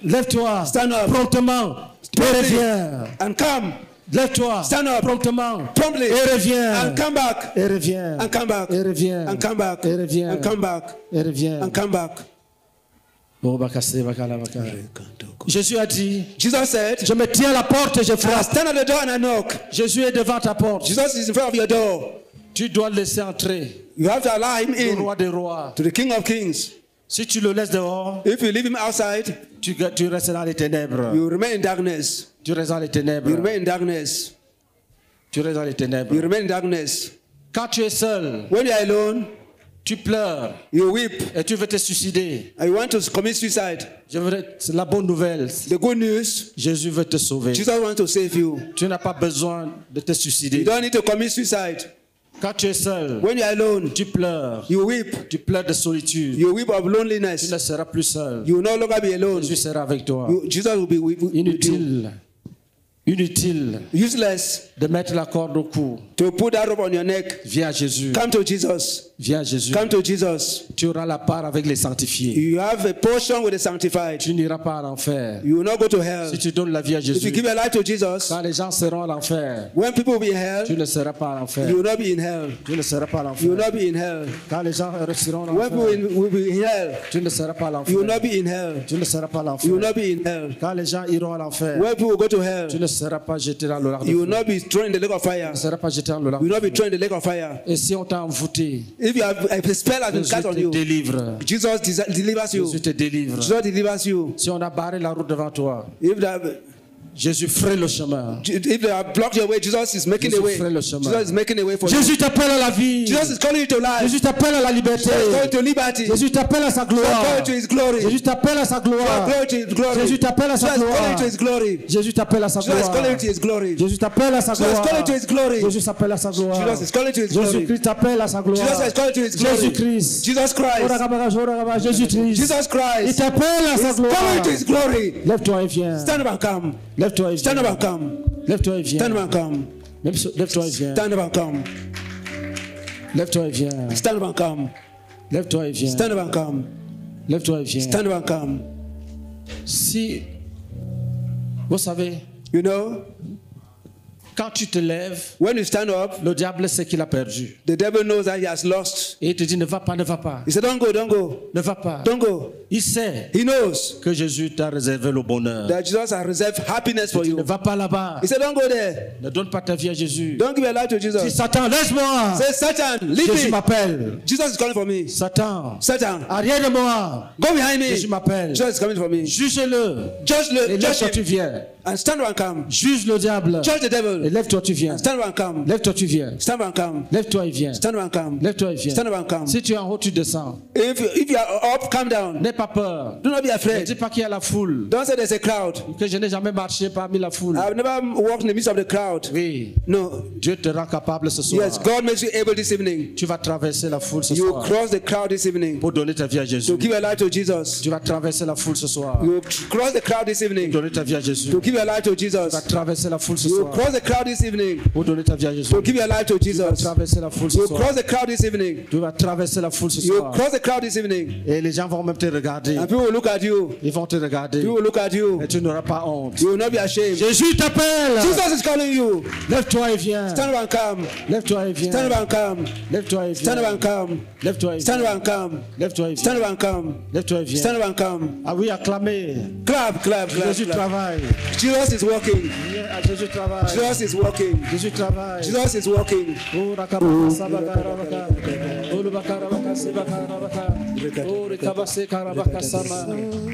Lève-toi. Stand up. Promptement. Et reviens. And come. Lève-toi. Stand up. Promptement. Promptly. Et reviens. And come back. Et reviens. And come back. Et reviens. And come back. Et reviens. And come back. Et reviens. And come back. Oh, bakase, bakala, bakala. Jésus a dit, Jesus said, je me tiens à la porte et je I frappe. stand at the door and I knock. Jésus est devant ta porte. Jesus is in front of your door. Tu dois le laisser entrer. You have to allow him Le in roi des rois. to the King of Kings. Si tu le laisses dehors, If you leave him outside, tu restes dans les ténèbres. you remain in darkness. Tu restes dans les You ténèbres. remain in darkness. Tu restes dans les ténèbres. You remain in darkness. Quand tu es seul, When you are alone, tu pleures you weep et tu veux te suicider. and you want to commit suicide. C'est la bonne nouvelle. The good news, Jésus veut te sauver. Jesus wants to save you. Tu n'as pas besoin de te You suicider. don't need to commit suicide. Quand tu es seul, When you are alone, tu pleures. you weep. Tu pleures de solitude. You weep of Tu loneliness. ne seras plus seul. You will no longer be alone. Jésus sera avec toi. Jesus will be with you. Inutile. Inutile Useless de mettre la corde au cou. to put that rope on your neck. Viens à Jésus. Come to Jesus. Viens à Jésus. Come to Jesus. Tu auras la part avec les sanctifiés. You have a portion with the sanctified. Tu n'iras pas en enfer. You will not go to hell. Si tu donnes la vie à If you Jésus, give your life to Jesus, quand les gens seront à l'enfer, when people will be in hell, tu ne seras pas à l'enfer. you will not be in hell. Tu ne seras pas à You will l'enfer. not be in hell. Quand les gens seront à When people l'enfer, will be in hell, tu ne seras pas à you will l'enfer. not be in hell. Tu ne seras pas à You will l'enfer. not be in hell. Quand les gens iront à l'enfer, When people will go to hell, tu ne seras pas jeté dans le lac de you will feu. not be thrown in the lake of fire. Tu ne seras pas jeté dans le lac You will de not be feu. thrown in the lake of fire. Et si on t'a envoûté, If you have a spell has been Jésus cast on te you, délivre. Jesus delivers you. Jésus te délivre. Jesus delivers you. Si on a barré la route devant toi, If that, Jésus fraye le chemin. if they have blocked your way, Jesus is making a way. Jésus ferait le chemin. Jesus is making a way for you. Jésus t'appelle à la vie. Jesus is calling you to life. Jésus t'appelle à la liberté. Jesus is calling you to liberty. Jesus Jésus t'appelle à sa is gloire. calling you to His glory. Jésus t'appelle à sa gloire. Glory to His glory. Jésus t'appelle à sa Jesus is calling you to gloire. His glory. Jésus t'appelle à sa Jesus is calling gloire. you to His glory. Jésus t'appelle à sa Jesus is gloire. calling you to His glory. Jésus s'appelle à sa gloire. Jesus is calling you to His glory. Jésus-Christ t'appelle à sa gloire. Jesus is calling you to His glory. Jésus-Christ. Jesus Christ. Jésus-Christ. Jesus Il Christ t'appelle à sa is calling gloire. you to His glory. Lève-toi et viens. Stand up and come. Lève-toi et Stand up viens. and come. Lève-toi et viens. Stand up and come. Lève-toi et viens. Stand up and come. Lève-toi et viens. Stand up and come. Lève-toi et viens. Stand up and come. Lève-toi et viens. Stand up and come. Si, vous savez, You know, Quand tu te lèves, When you stand up, le diable sait qu'il a perdu. the devil knows that he has lost. Et il te dit, ne va pas, ne va pas, He said, don't go, don't go, ne va pas. don't go. Il sait He knows que Jésus t'a réservé le bonheur. that Jesus has reserved happiness for Ne you. va pas là-bas. He said, don't go there. Ne donne pas ta vie à Jésus. Don't give your life to Dis, Jesus. Satan, laisse-moi. Say, Satan, leave Jésus me. m'appelle. Jesus is calling for me. Satan, Satan, arrière de moi. go behind me. Jésus m'appelle. Jesus is coming for me. Juge-le. Judge, Et judge lève-toi, tu him viens. and stand up and come. Juge le diable. Judge the Et devil. lève-toi, tu viens. Stand up and come. Lève-toi, tu viens. Stand up and come. Lève-toi et viens. Stand up and come. Lève-toi et viens. Stand up and come. Si tu es en haut, tu descends. If you are up, come down. N'aie pas peur. Do not be Ne afraid. dis pas qu'il y a la foule. Don't say there's a crowd. Que je n'ai jamais marché parmi la foule. I've never walked in the midst of the crowd. Oui. No. Dieu te rend capable ce soir. Yes, God makes you able this evening. Tu vas traverser la foule ce You soir. cross the crowd this evening Pour donner ta vie à Jésus. to give your life to Jesus. Tu vas traverser la foule ce soir. You cross the crowd this evening Pour donner ta vie à Jésus. to give your life to Tu vas Jesus. traverser la foule ce You soir. cross the crowd this evening Pour donner ta vie à Jésus. to give your life to Tu vas Jesus. traverser la foule ce You soir. cross the crowd this evening. Tu vas traverser la foule ce You soir. cross the crowd this evening. Et les gens vont même te regarder. And people will look at you. Ils vont te regarder. People will look at you. Et tu n'auras pas honte. You will not be ashamed. Jésus t'appelle. Jesus is calling you. Lève-toi et viens. Stand up and come. Lève-toi et viens. Stand up and come. Lève-toi et Stand up viens. and come. Lève-toi et Stand viens. up and come. Lève-toi et Stand viens. up and come. Lève-toi et Stand viens. up and come. Ah oui, acclamez. Clap, clap, clap, Jésus clap. travaille. Jesus is working. Jésus travaille. Jesus is working. Jésus travaille. Jesus is working. Oh, rakabaka, sabaka, rabaka. Oh, lubaka, rabaka, sebaka, rabaka. Oh, rikabase, karabaka, sama.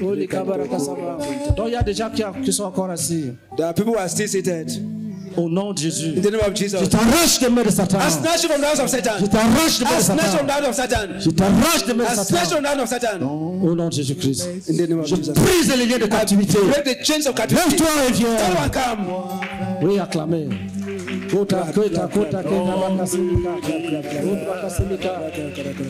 Oh, likabaraka, sama. Donc, il y a des gens qui sont encore assis. There are people who are still seated. Au nom de Jésus. In the name of Je Jesus. t'arrache des mains de Satan. I snatch you from the house of Je Satan. t'arrache des mains I de snatch you Satan. from the house of Satan. Je t'arrache des mains I de snatch you Satan. from the house of Satan. Au nom de Jésus-Christ. In the name of Je Jesus. brise les liens de captivité. Break the chains of captivity. Lève-toi et Stand up viens. and come. Oui, acclamez. Kota, kota, kota, kota, bakasimika. Kota, bakasimika.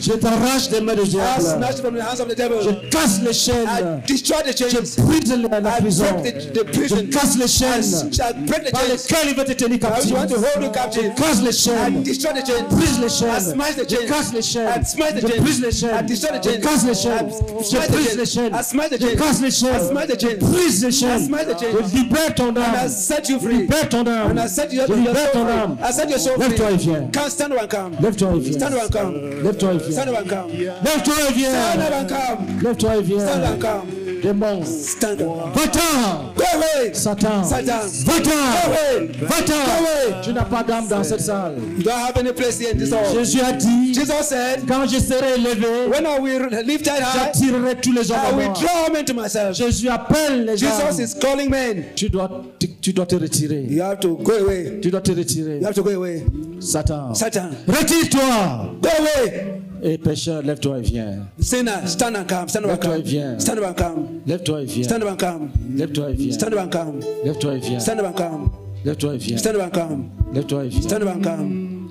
Je t'arrache des mains de I diable. snatch you from the hands of the devil. Je casse les I chaînes. destroy the Je chains. brise la I prison. break the Je prison. casse les I chaînes shall break the par chains. lesquelles il veut te tenir I captif. want to hold you captive. Je casse les I chaînes. destroy the chains. Brise les I chaînes. smash the Je chains. casse les chaînes. I smash the Je chains. brise les I chaînes. destroy the Je chains. casse les chaînes. I Je smash the brise chains. les chaînes. I smash the Je chains. casse les I chaînes. smash the chains. Brise les chaînes. I smash the chains. Je libère ton And I âme. set you Je free. libère ton âme. And I set your Je soul libère ton free. âme. I set your soul free. Lève-toi et viens. Come, stand up and come. Lève-toi et viens. Stand up and come. Lève-toi et viens. Stand up and come. Lève-toi et viens. Stand up and come. Lève-toi et Stand up and viens. come. Démon. Stand up. Va-t'en. Go away. Satan. Satan. Va-t'en. Go away. Va-t'en. away. Tu n'as pas d'âme dans cette salle. You don't have any place here in this hall. Jésus a dit, Jesus said, quand je serai élevé, when I will lift it high, j'attirerai tous les hommes I à will moi. draw men to myself. Jésus appelle les Jesus gens. is calling men. Tu dois te retirer. You have to go away. Tu dois te retirer. You have to go away. Satan. Satan, Retire-toi. go away. Et pécheur, lève-toi et viens. Sinner, stand and come. Stand up and Lève-toi et come. viens. Stand up and come. Lève-toi et viens. Stand up and come. Lève-toi et viens. Stand up and come. Lève-toi et viens. Stand up and come. Lève-toi et viens. Stand up and come. Lève-toi et viens. Stand up and come.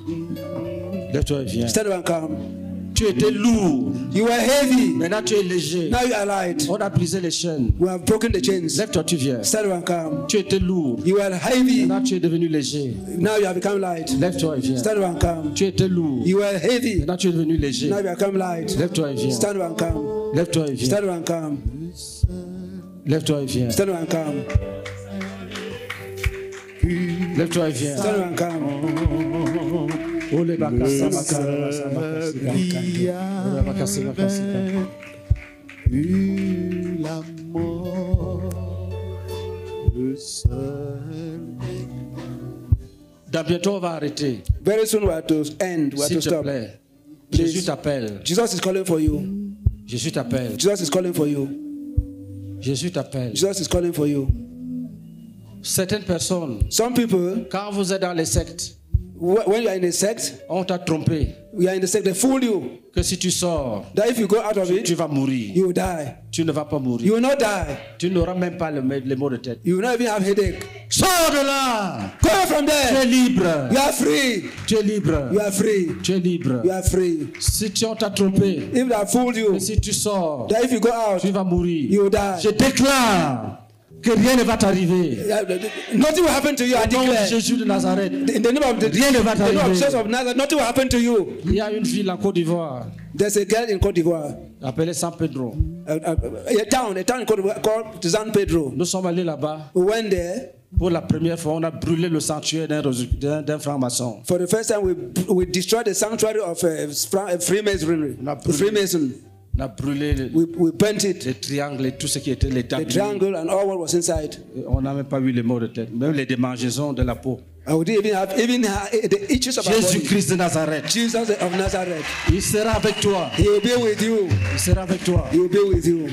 Lève-toi et viens. Stand up and come. Tu étais lourd. You were heavy. Maintenant tu es léger. Now you are light. On a brisé les chaînes. We have broken the chains. Lève-toi, tu viens. Stand up and come. Tu étais lourd. You were heavy. Maintenant tu es devenu léger. Now you have become light. Lève-toi et viens. Stand up and come. Tu étais lourd. You were heavy. Maintenant tu es devenu léger. Now you have become light. Lève-toi et viens. Stand up and come. Lève-toi et viens. Stand up and come. Lève-toi et viens. Stand up and come. Lève-toi et viens. Stand up and come. Ole bakasa bakasa bakasa. Ole bakasa bakasa. La mort, le seul. Dans bientôt on va arrêter. Very soon we have to end. We have S'il to te stop. plaît. Please. Jésus t'appelle. Jesus is calling for you. Jésus t'appelle. Jesus is calling for you. Jésus t'appelle. Jesus is calling for you. Certaines personnes, Some people, quand vous êtes dans les sectes, when you are in a sect, on t'a trompé we are in the sect, they fool you. que si tu sors, That if you go out of tu it, vas mourir. you will die. Tu ne vas pas mourir. You will not die. Tu n'auras même pas les maux de tête. You will not even have headache. Sors de là. Go from Tu es there. libre. You are free. Tu es libre. You are free. Tu es libre. You are free. Si on t'a trompé, If they have fooled you, et si tu sors, that if you go out, tu vas mourir. you will die. Je déclare que rien ne va t'arriver. Nothing will happen to you. I Au nom de declare. Jésus de Nazareth, In the name of the rien ne va name of t'arriver. Jesus of Nazareth, nothing will happen to you. Il y a une ville en Côte d'Ivoire There's a girl in Cote d'Ivoire, appelée San Pedro. a town in Cote d'Ivoire called San Pedro. Nous sommes allés là-bas. We went there. Pour la première fois, on a brûlé le sanctuaire d'un franc-maçon. For the first time, we destroyed the sanctuary of Freemasonry. Freemason. On a brûlé We burnt it, les triangles et tout ce qui était les the tables. triangle and all what was inside. On n'a même pas vu les maux de tête, même les démangeaisons de la peau. And we didn't even have the itches of our body. Jésus-Christ de Nazareth, Jesus of Nazareth. il sera avec toi. He will be with you. Il sera avec toi. He will be with you.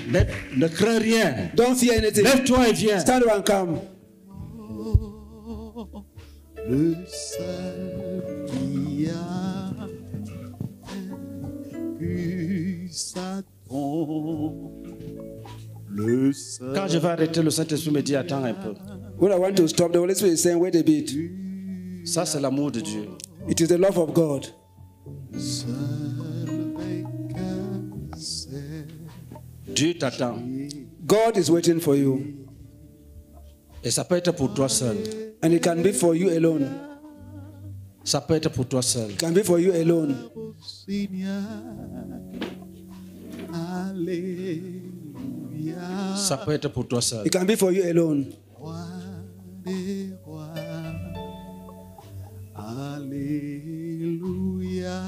Ne crains rien. Don't fear anything. Lève-toi et viens. Stand up and come. Le seul qui a pu Satan, le seul. Quand je vais arrêter, le Saint-Esprit me dit attends un peu. When I want to stop, the Holy Spirit is saying, wait a bit. Ça, c'est l'amour de Dieu. It is the love of God. Seul vainqueur, c'est Dieu t'attend. God is waiting for you. Et ça peut être pour toi seul. And it can be for you alone. Ça peut être pour toi seul. It can be for you alone. Seigneur. Alléluia. Ça peut être pour toi seul. It can be for you alone. Roi des rois. Alléluia.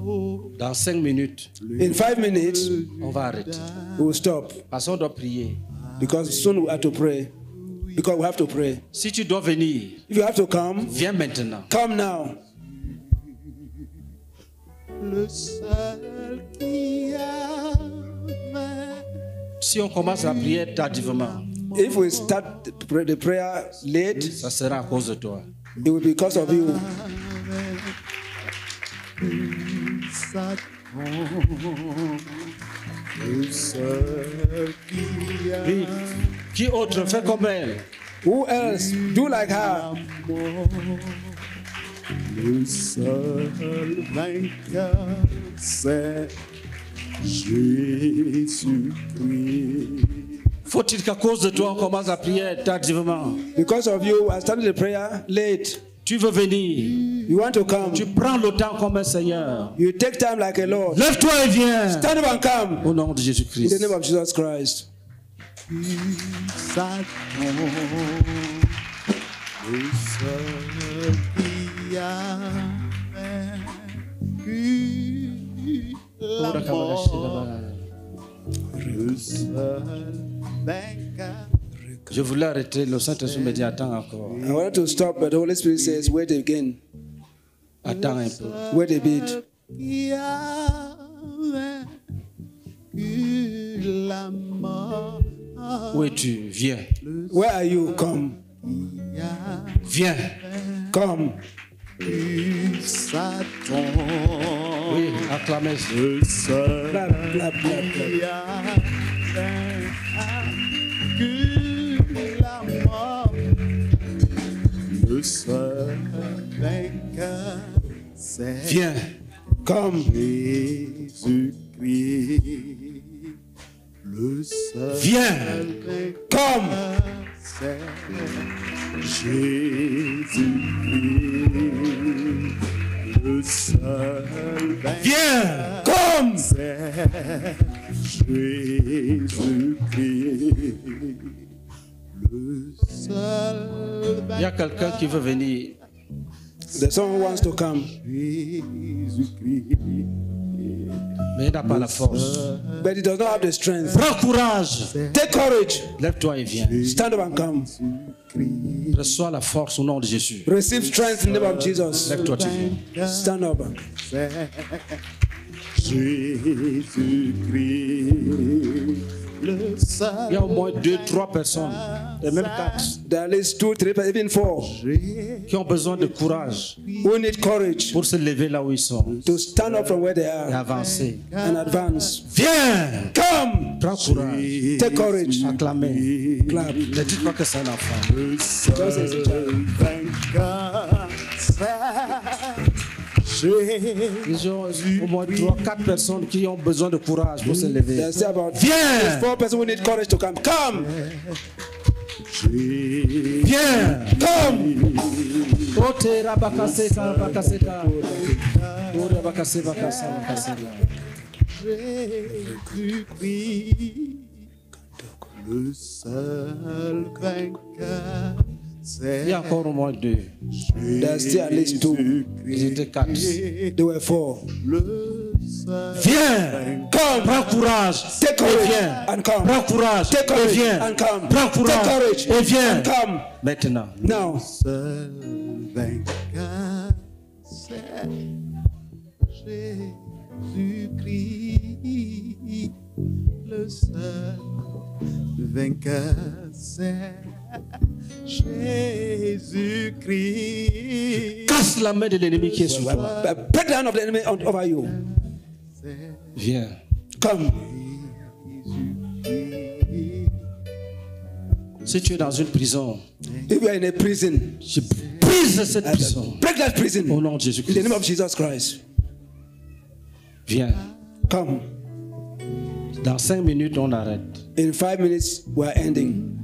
Oh, Dans 5 minutes, In 5 minutes, on va arrêter. we will stop. Parce qu'on doit prier. Because soon we have to pray. Because we have to pray. Si tu dois venir, If you have to come, viens maintenant. come now. le seul qui a vaincu. Si on commence la prière tardivement, If we start the prayer late, ça sera à cause de toi. it will be because of you. Satan, le seul qui a Oui. Qui autre fait comme elle? Who else? Do like her. le seul vainqueur, c'est Jésus-Christ. Faut-il qu'à cause de toi, on commence la prière tardivement? Because of you, I started the prayer late. Tu veux venir. You want to come. Tu prends le temps comme un Seigneur. You take time like a Lord. Lève-toi et viens. Stand up and come. Au nom de In the Jésus-Christ. name of Jesus Christ. Satan, le seul qui a vaincu la mort, le seul vainqueur. Je voulais arrêter, le Saint-Esprit me dit attends encore. I wanted to stop, but the Holy Spirit says, wait again. Attends un peu. Wait a bit. Qui a vaincu la mort, Où es-tu? Viens. Where are you? Come. Viens. Come. Satan, Oui, acclamez. le seul Clap, clap, clap, clap. qui a vaincu la mort, le seul vainqueur, c'est Viens. Come. Jésus-Christ. Le seul Viens. vainqueur, Come. c'est Jésus-Christ. Le seul vainqueur, Viens. Come. c'est Jésus-Christ. Le seul Il y a quelqu'un qui veut venir. There's someone who wants to come, Jésus-Christ. Mais il n'a pas la force. but he does not have the strength. Prends courage. Take courage. Lève-toi et viens. Stand up and come. Reçois la force au nom de Jésus. Receive strength in the name of Jesus. Lève-toi, tu viens. Stand up. C'est Jésus-Christ, le seul. Il y a au moins 2-3 personnes, et même 4, There are at least 2, 3, even 4 qui ont besoin de courage who need courage pour se lever là où ils sont to stand up from where they et are avancer. and advance. Viens! Come. Prends courage. Take courage. Acclamez. Clap. Ne dites pas que c'est un enfant. Le seul vainqueur, c'est Ils ont au moins 3-4 personnes qui ont besoin de courage pour se lever. There's about Viens! 4 persons who need courage to come. Come. Viens! Come. Ote rabakaseta bakaseta. Ore bakase bakasa bakaseta. Jésus-Christ, le seul vainqueur, Il y a encore au moins 2. There's still at least 2. Ils étaient 4. There were 4. Viens, Come, prends courage take et courage viens. and come. Prends courage Take et courage viens. and come. Prends Take courage courage et viens. and come. Maintenant, Now, Seul vainqueur, c'est Jésus-Christ. Le seul vainqueur, c'est Jésus-Christ. casse la main de l'ennemi qui est sur toi. break the hand of the enemy over you. Viens. Come. Si tu es dans une prison, If you are in a prison, je brise cette prison. break that prison Au nom de in the name Jésus-Christ. of Jesus Christ. Viens. Come. Dans 5 minutes, on arrête. In 5 minutes, we are ending.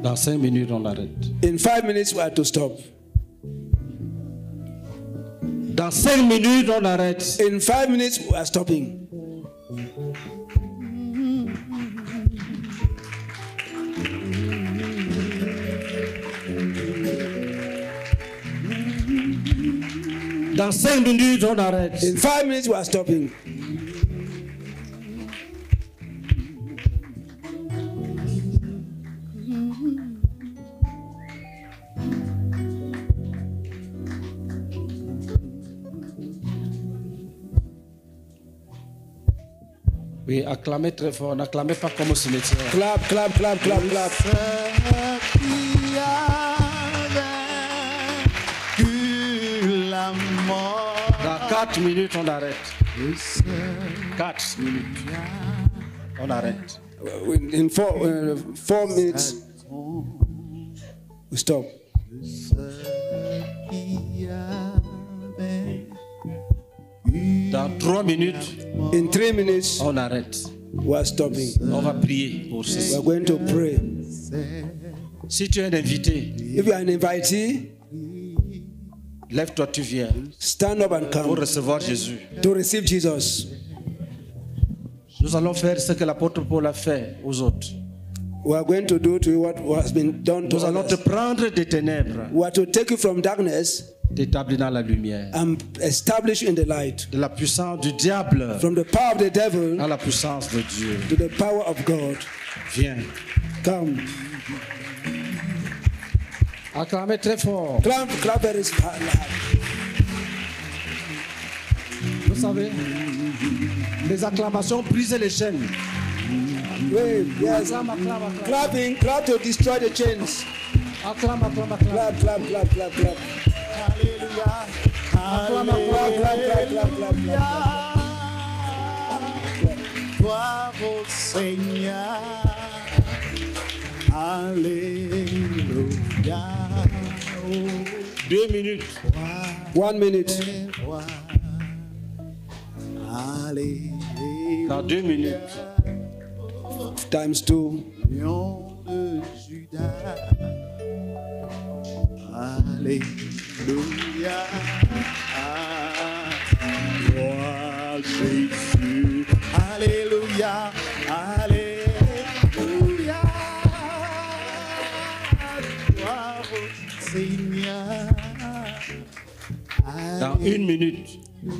Dans 5 minutes, on arrête. In 5 minutes, we have to stop. Dans 5 minutes, on arrête. In 5 minutes, we are stopping. Dans 5 minutes, on arrête. In 5 minutes, we are stopping. Oui, acclamez très fort. N'acclamez pas comme au cimetière. Clap, clap, clap, clap, clap. Qui a vaincu la mort. Dans 4 minutes, on arrête. 4 minutes. On arrête. In 4 minutes, we stop. Qui a vaincu. Dans 3 minutes, In 3 minutes, on arrête. we are stopping. On va prier pour We ceci. are going to pray. Si tu es un invité, If you are an invitee, lève-toi, tu viens stand up and pour come recevoir Jésus. to receive Jesus. Nous allons faire ce que l'apôtre Paul a fait aux autres. We are going to do to you what has been done to Nous allons te others. prendre des ténèbres, We are to take you from darkness t'établir dans la lumière. and establish you in the light. De la puissance du diable From the power of the devil à la puissance de Dieu. to the power of God. Viens. Come. Acclamez très fort. Clap, clap very loud. Vous savez, les acclamations brisent les chaînes. Wait, yes. Acclame, acclame, acclame. Clapping, clap to destroy the chains. Acclame, acclame, acclame. Clap, clap, clap, clap, clap. Alléluia. Clap, clap, clap, clap, clap, clap. Gloire au Seigneur. Alléluia. 2 minutes. 1 minute. Alléluia. Dans 2 minutes. Times 2. Lion de Judas. Alléluia. Gloire Jésus. Alléluia. Alléluia. Gloire au Seigneur. Dans 1 minute.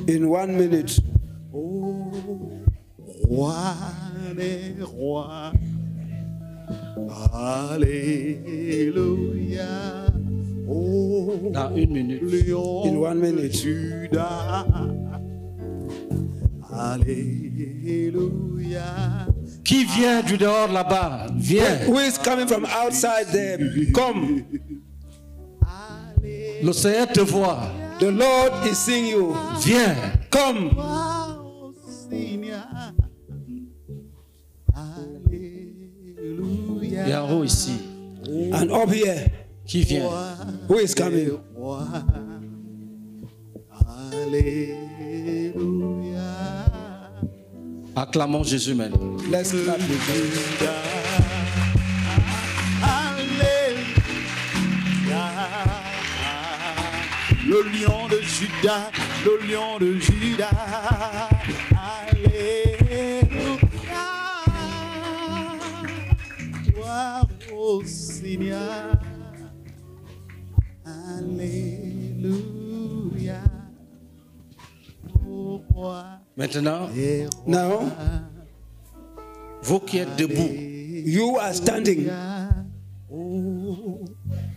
In 1 minute. Roi des rois. Alléluia. Oh, Dans 1 minute. Lion In 1 de minute. Judas. Alléluia. Qui vient du dehors là-bas? Viens. Who is coming from outside there? Come. Le Seigneur te voit. The Lord is seeing you. Viens. Come. Wow, Seigneur. Alléluia. Et en haut ici. And up here, Qui vient? who is coming? Roi. Alléluia. Acclamons Jésus maintenant. Let's clap. Le lion de Judas, le lion de Judas. Alléluia. Oh Seigneur. Alléluia. Oh roi. Maintenant, Et Now, vous qui êtes debout, you are standing. oh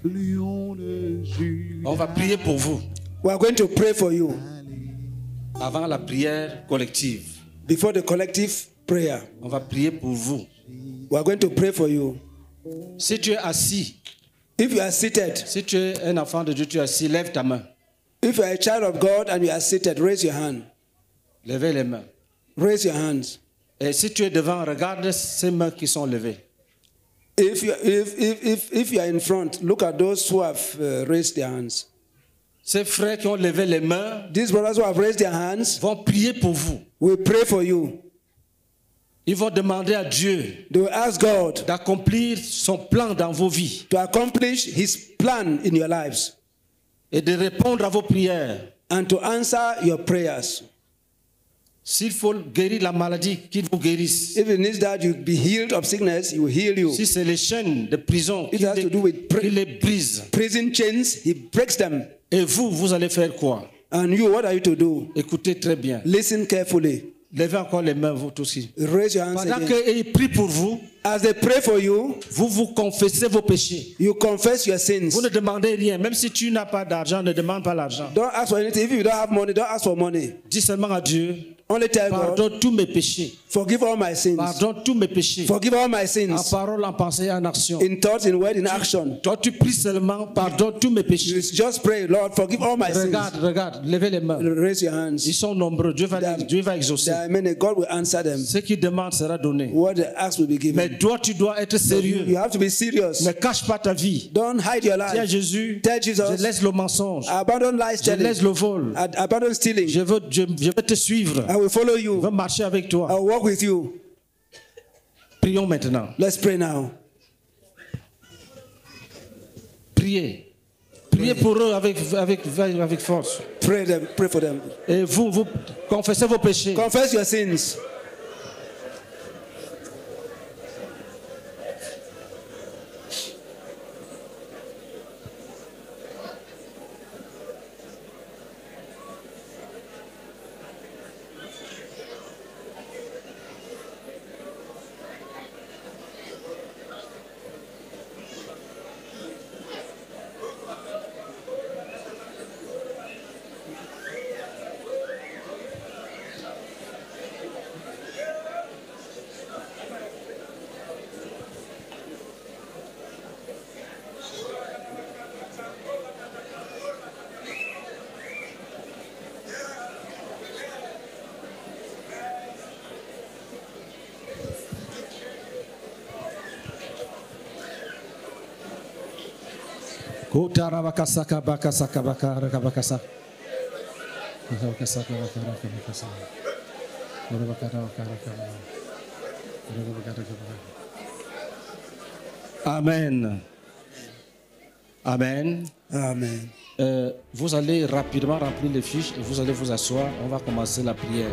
lion de Juda. on va prier pour vous We are going to pray for you avant la prière collective. before the collective prayer. On va prier pour vous. We are going to pray for you. Si tu es assis, If you are seated, si tu es un enfant de Dieu, tu es assis, lève ta main. if you are a child of God and you are seated, raise your hand. Levez les mains. Raise your hands. Et si tu es devant, regarde ces mains qui sont levées. If you are in front, look at those who have raised their hands. Ces frères qui ont levé les mains These brothers who have raised their hands, vont prier pour vous. we pray for you. Ils vont demander à Dieu They will ask God d'accomplir son plan dans vos vies to accomplish His plan in your lives et de répondre à vos prières. and to answer your prayers. S'il faut guérir la maladie, qu'il vous guérisse. If it needs that you be healed of sickness, He will heal you. Si c'est les chaînes de prison It has to do with qui les brise. prison chains, He breaks them. Et vous, vous allez faire quoi? And you, what are you to do? Écoutez très bien. Listen carefully. Levez encore les mains, vous tous aussi. Raise your hands Pendant again. qu'ils prient pour vous, As they pray for you, vous vous confessez vos péchés. you confess your sins. Vous ne demandez rien. Même si tu n'as pas d'argent, ne demande pas l'argent. Don't ask for anything. If you don't have money, don't ask for money. Dis seulement à Dieu, Only tell God, pardonne tous mes péchés. forgive all my sins. Pardonne tous mes péchés. Forgive all my En sins. parole, en pensée et en action. In thought, in word, in action. Toi, tu pries seulement, pardonne tous mes You péchés. just pray, Lord, forgive all my sins. Regarde, levez les mains. Raise your hands. Ils sont nombreux. Dieu va exaucer. There are many. God will answer them. Ce qu'il demande sera donné. What they ask will be given. Mais toi, tu dois être You sérieux. have to be serious. Ne cache pas ta vie. Don't hide your Dis à life. Jésus, Tell Jesus, je laisse le mensonge. abandon lies Je laisse telling. le vol. Abandon stealing. Je veux te suivre. I will follow Je you. veux marcher avec toi. I will walk with you. Prions maintenant. Let's pray now. Priez. Priez pour eux avec force. Pray them. Pray for them. Et vous confessez vos péchés. Confess your sins. Amen. Amen. Amen. Vous allez rapidement remplir les fiches et vous allez vous asseoir. On va commencer la prière.